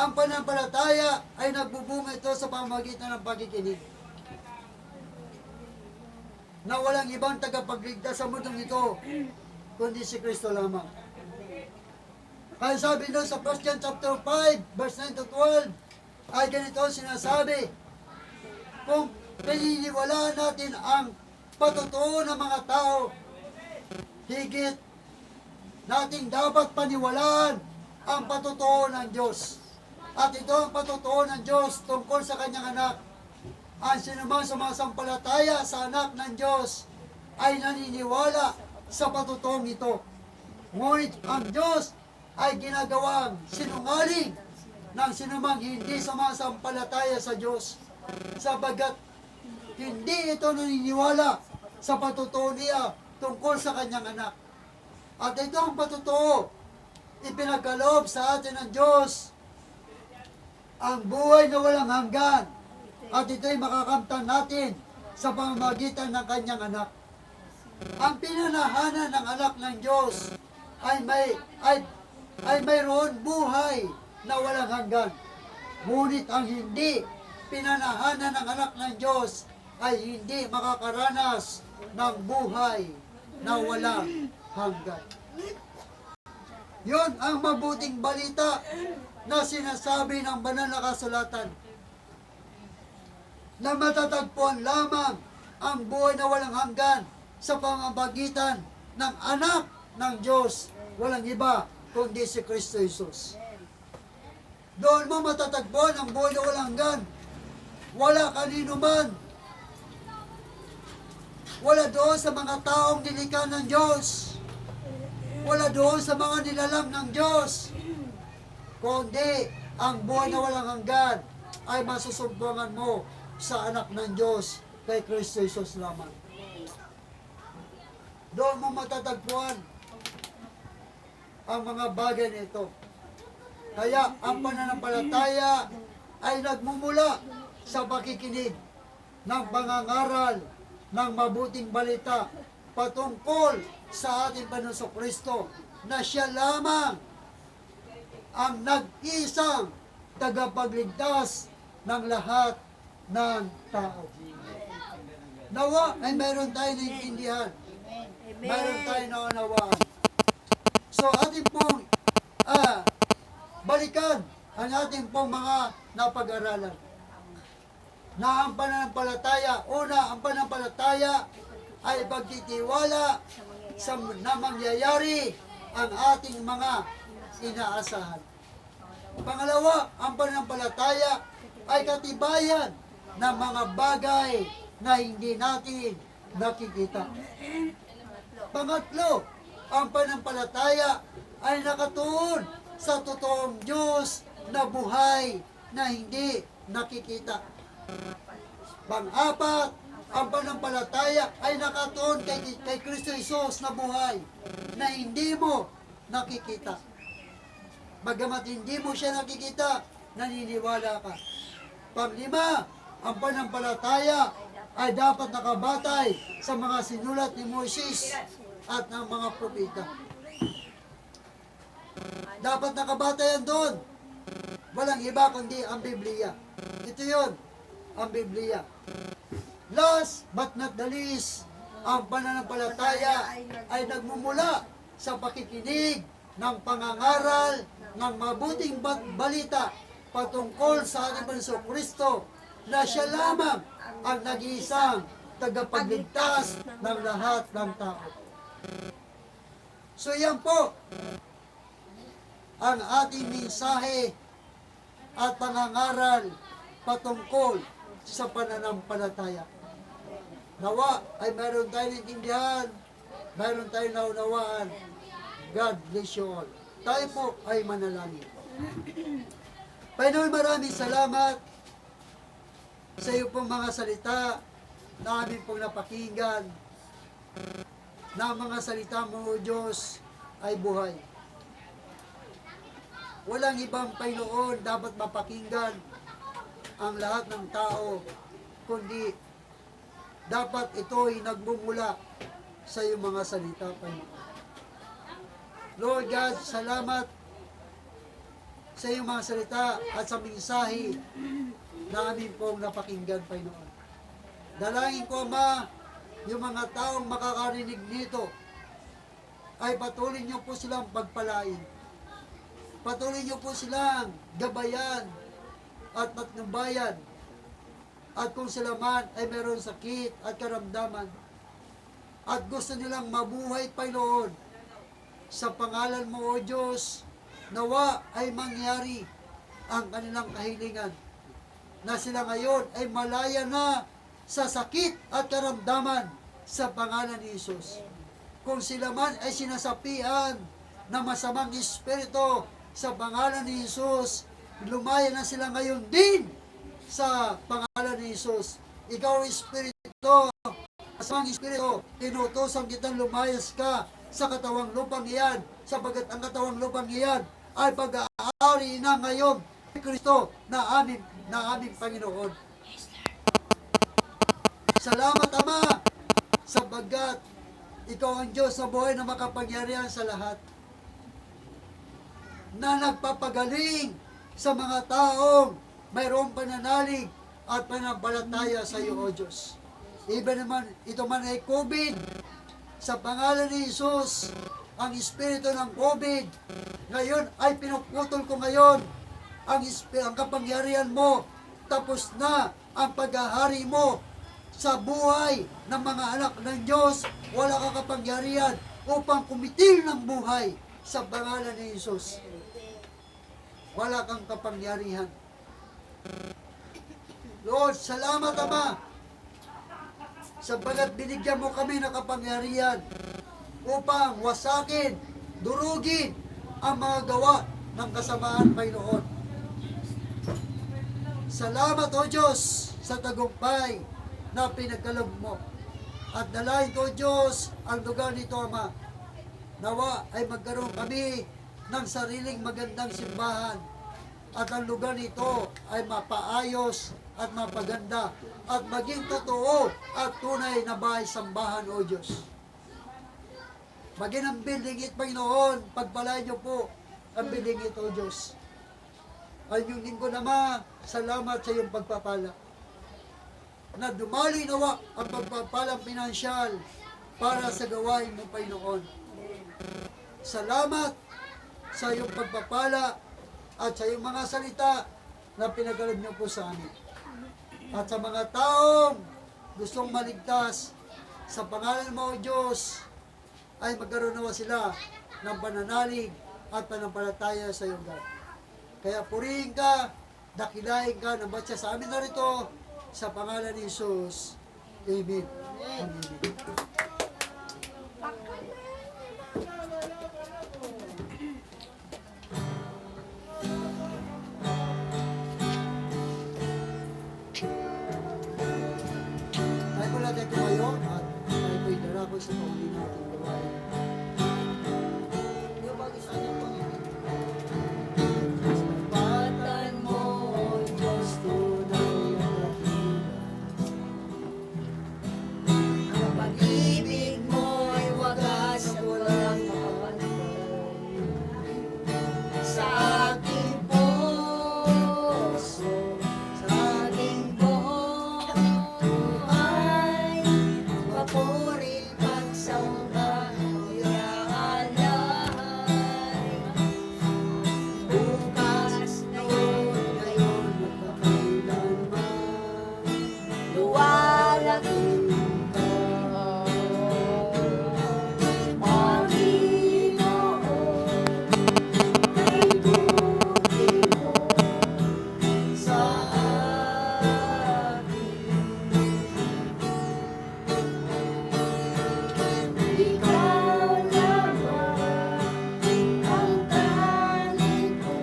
ang pananampalataya ay nagbubunga ito sa pamamagitan ng pagkikinig. Na walang ibang tagapagligtas sa mundong ito, kundi si Kristo lamang. Kaya sabi doon sa 1 John chapter 5, verse 9 to 12, ay ganito sinasabi, kung pininiwalaan natin ang patotoo ng mga tao, higit nating dapat paniwalaan ang patotoo ng Diyos. At ito ang patotoo ng Diyos tungkol sa kanyang anak. Ang sinumang sumasampalataya sa anak ng Diyos ay naniniwala sa patotoong ito. Ngunit ang Diyos ay ginagawang sinungaling ng sinumang hindi sumasampalataya sa Diyos, sapagkat hindi ito naniniwala sa patotoo niya tungkol sa kanyang anak. At ito ang patotoo, ipinagkaloob sa atin ng Diyos ang buhay na walang hanggan, at ito'y makakamtan natin sa pamamagitan ng kanyang anak. Ang pinanahanan ng anak ng Diyos ay mayroon buhay na walang hanggan. Ngunit ang hindi pinanahanan ng anak ng Diyos ay hindi makakaranas ng buhay na walang hanggan. Yun ang mabuting balita na sinasabi ng banal na kasulatan, na matatagpuan lamang ang buhay na walang hanggan sa pamamagitan ng anak ng Diyos, walang iba kundi si Kristo Jesus. Doon mo matatagpuan ang buhay na walang hanggan. Wala kanino man. Wala doon sa mga taong nilikha ng Diyos. Wala doon sa mga nilalang ng Diyos. Kundi ang buhay na walang hanggan ay masusumpungan mo sa anak ng Diyos, kay Kristo Jesus lamang. Doon mo matatagpuan ang mga bagay nito. Kaya ang pananampalataya ay nagmumula sa pakikinig ng pangangaral ng mabuting balita patungkol sa ating Panginoong Kristo, na siya lamang ang nag-isang tagapagligtas ng lahat ng tao. Nawa ay mayroon tayo naiintindihan. Mayroon tayo naunawaan. So ating pong balikan ang ating pong mga napag-aralan. Na ang pananampalataya, una, ang pananampalataya ay pagtitiwala sa na mangyayari ang ating mga inaasahan. Pangalawa, ang pananampalataya ay katibayan ng mga bagay na hindi natin nakikita. Pangatlo, ang pananampalataya ay nakatuon sa totoong Diyos na buhay na hindi nakikita. Pang-apat, ang pananampalataya ay nakatuon kay Kristo Jesus na buhay na hindi mo nakikita. Bagamat hindi mo siya nakikita, naniniwala ka. Panglima, ang pananampalataya ay dapat nakabatay sa mga sinulat ni Moises at ng mga propeta. Dapat nakabatay yan doon. Walang iba kundi ang Biblia. Ito yun, ang Biblia. Last but not the least, ang pananampalataya ay nagmumula sa pakikinig ng pangangaral ng mabuting balita patungkol sa ating Panginoong Kristo na siya lamang ang nag-iisang tagapagligtas ng lahat ng tao. So yan po ang ating mensahe at pangangaral patungkol sa pananampalataya. Nawa ay mayroon tayong intindihan, mayroon tayong naunawaan. God bless you all. Tayo po ay manalangin. Panginoon, maraming salamat sa iyo pong mga salita na amin pong napakinggan, na mga salita mo, O Diyos, ay buhay. Walang ibang Panginoon dapat mapakinggan ang lahat ng tao, kundi dapat ito'y nagmumula sa iyong mga salita, Panginoon. Lord God, salamat sa iyong mga salita at sa mensahe na amin pong napakinggan, Panginoon. Dalangin ko, Ama, yung mga taong makakarinig nito ay patuloy niyo po silang pagpalain. Patuloy niyo po silang gabayan at patnubayan. At kung sila man ay meron sakit at karamdaman at gusto nilang mabuhay, Panginoon, sa pangalan mo, O Diyos, nawa ay mangyari ang kanilang kahilingan na sila ngayon ay malaya na sa sakit at karamdaman sa pangalan ni Jesus. Kung sila man ay sinasapian na masamang espiritu sa pangalan ni Jesus, lumaya na sila ngayon din sa pangalan ni Jesus. Ikaw, Espiritu, masamang espiritu, tinutusan kitang lumayas ka sa katawang lupang iyan, sapagat ang katawang lupang iyan ay pag-aari na ngayon ni Kristo na aming Panginoon. Salamat, Ama, sapagat ikaw ang Diyos sa buhay na makapangyarihan sa lahat, na nagpapagaling sa mga taong mayroong pananalig at pananampalataya sa iyo, O Diyos. Iba naman, ito man ay COVID, sa pangalan ni Jesus, ang espiritu ng COVID, ngayon ay pinuputol ko ngayon, ang kapangyarihan mo, tapos na ang paghahari mo sa buhay ng mga anak ng Diyos. Wala kang kapangyarihan upang kumitil ng buhay sa pangalan ni Jesus. Wala kang kapangyarihan. Lord, salamat, Ama, sapagat binigyan mo kami ng kapangyarihan upang wasakin, durugin ang mga gawa ng kasamaan, Panginoon. Salamat, O Diyos, sa tagumpay na pinagkaloob mo. At dalahin ko, O Diyos, ang lugar nito, Ama. Nawa ay magkaroon kami ng sariling magandang simbahan at ang lugar nito ay mapaayos at mapaganda at maging totoo at tunay na bahay-sambahan, O Diyos. Maging ang building it, Panginoon, pagpalain niyo po ang building it, O Diyos. Ay yung linggo naman, salamat sa iyong pagpapala. Na dumali nawa ang pagpapalang pinansyal para sa gawain mo, Panginoon. Salamat sa iyong pagpapala at sa iyong mga salita na pinagkaloob niyo po sa amin. At sa mga taong gustong maligtas, sa pangalan mo, O Diyos, ay magkaroon nawa sila ng pananalig at panampalataya sa iyong God. Kaya purihin ka, dakilain ka, nabatsa sa amin na rito, sa pangalan ni Jesus. Amen. Amen. po sa pamilya natin gawain. Ibagi sa ating Panginoon. Patan mo, Diyos, tunay na dakilan. Ang pag-ibig mo'y wagas at walang makapantay. Sa aking puso, sa aking buhay, papurit pagsamba, iraalay. Bukas, ngayon, Magpakailanman, luwalhati ka, Panginoon. Kay buti mo sa akin. Ikaw naman ang tanging ko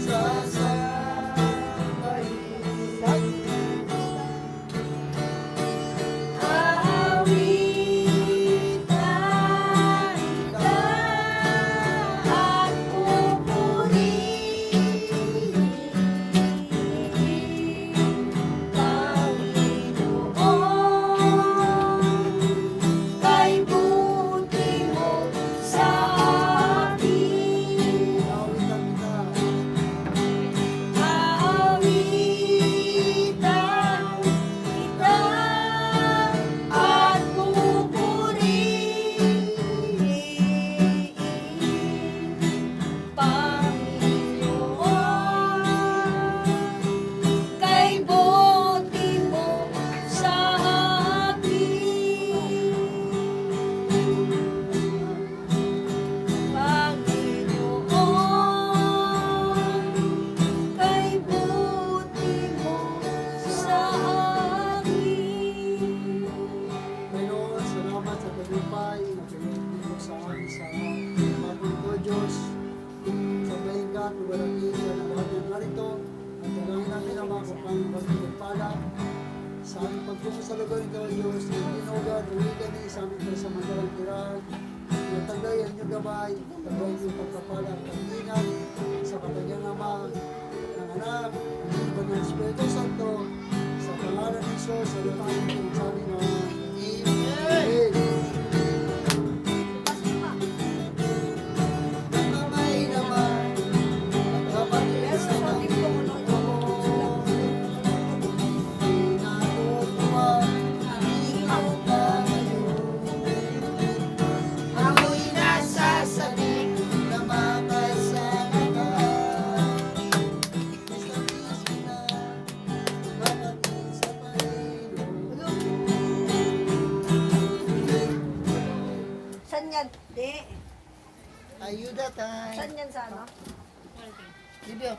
sasabayin. Aawitan ka at pupurihin, Panginoon. Kay buti mo sa akin. awitan kita. Aawitan kita at pupurihin, Panginoon. Kay buti mo sa akin, Panginoon. Kay buti mo sa akin. Panginoon, salamat sa tagumpay na pinagpili mo sa amin sa Panginoon ko, Diyos. Sabayin ka, tuwalagin ka ng lahat ng narito. At dalangin namin ang mga kapangin pagpapala sa aming pagpunta sa lugar nito, Diyos. Inugat, uwi kami sa aming kasamantalang tirahan. Natagay ang inyong gabay, tagay ang inyong pagpapala at pag-ingat sa katagyang Ama, ng Anak, ng Banal Espiritu Santo, sa pangalan ni Jesus, sa lupain ng sa aming mga Amen. Kamay naman, kapatid sa Panginoon. Pinatutuwa ang ikaw pa ngayon. Ako'y nasasabi na mapasama ka. Isang-is kita, kapatid sa Panginoon. Saan yan? Di. Ayuda tayo. Saan yan sa ano? Bibyo.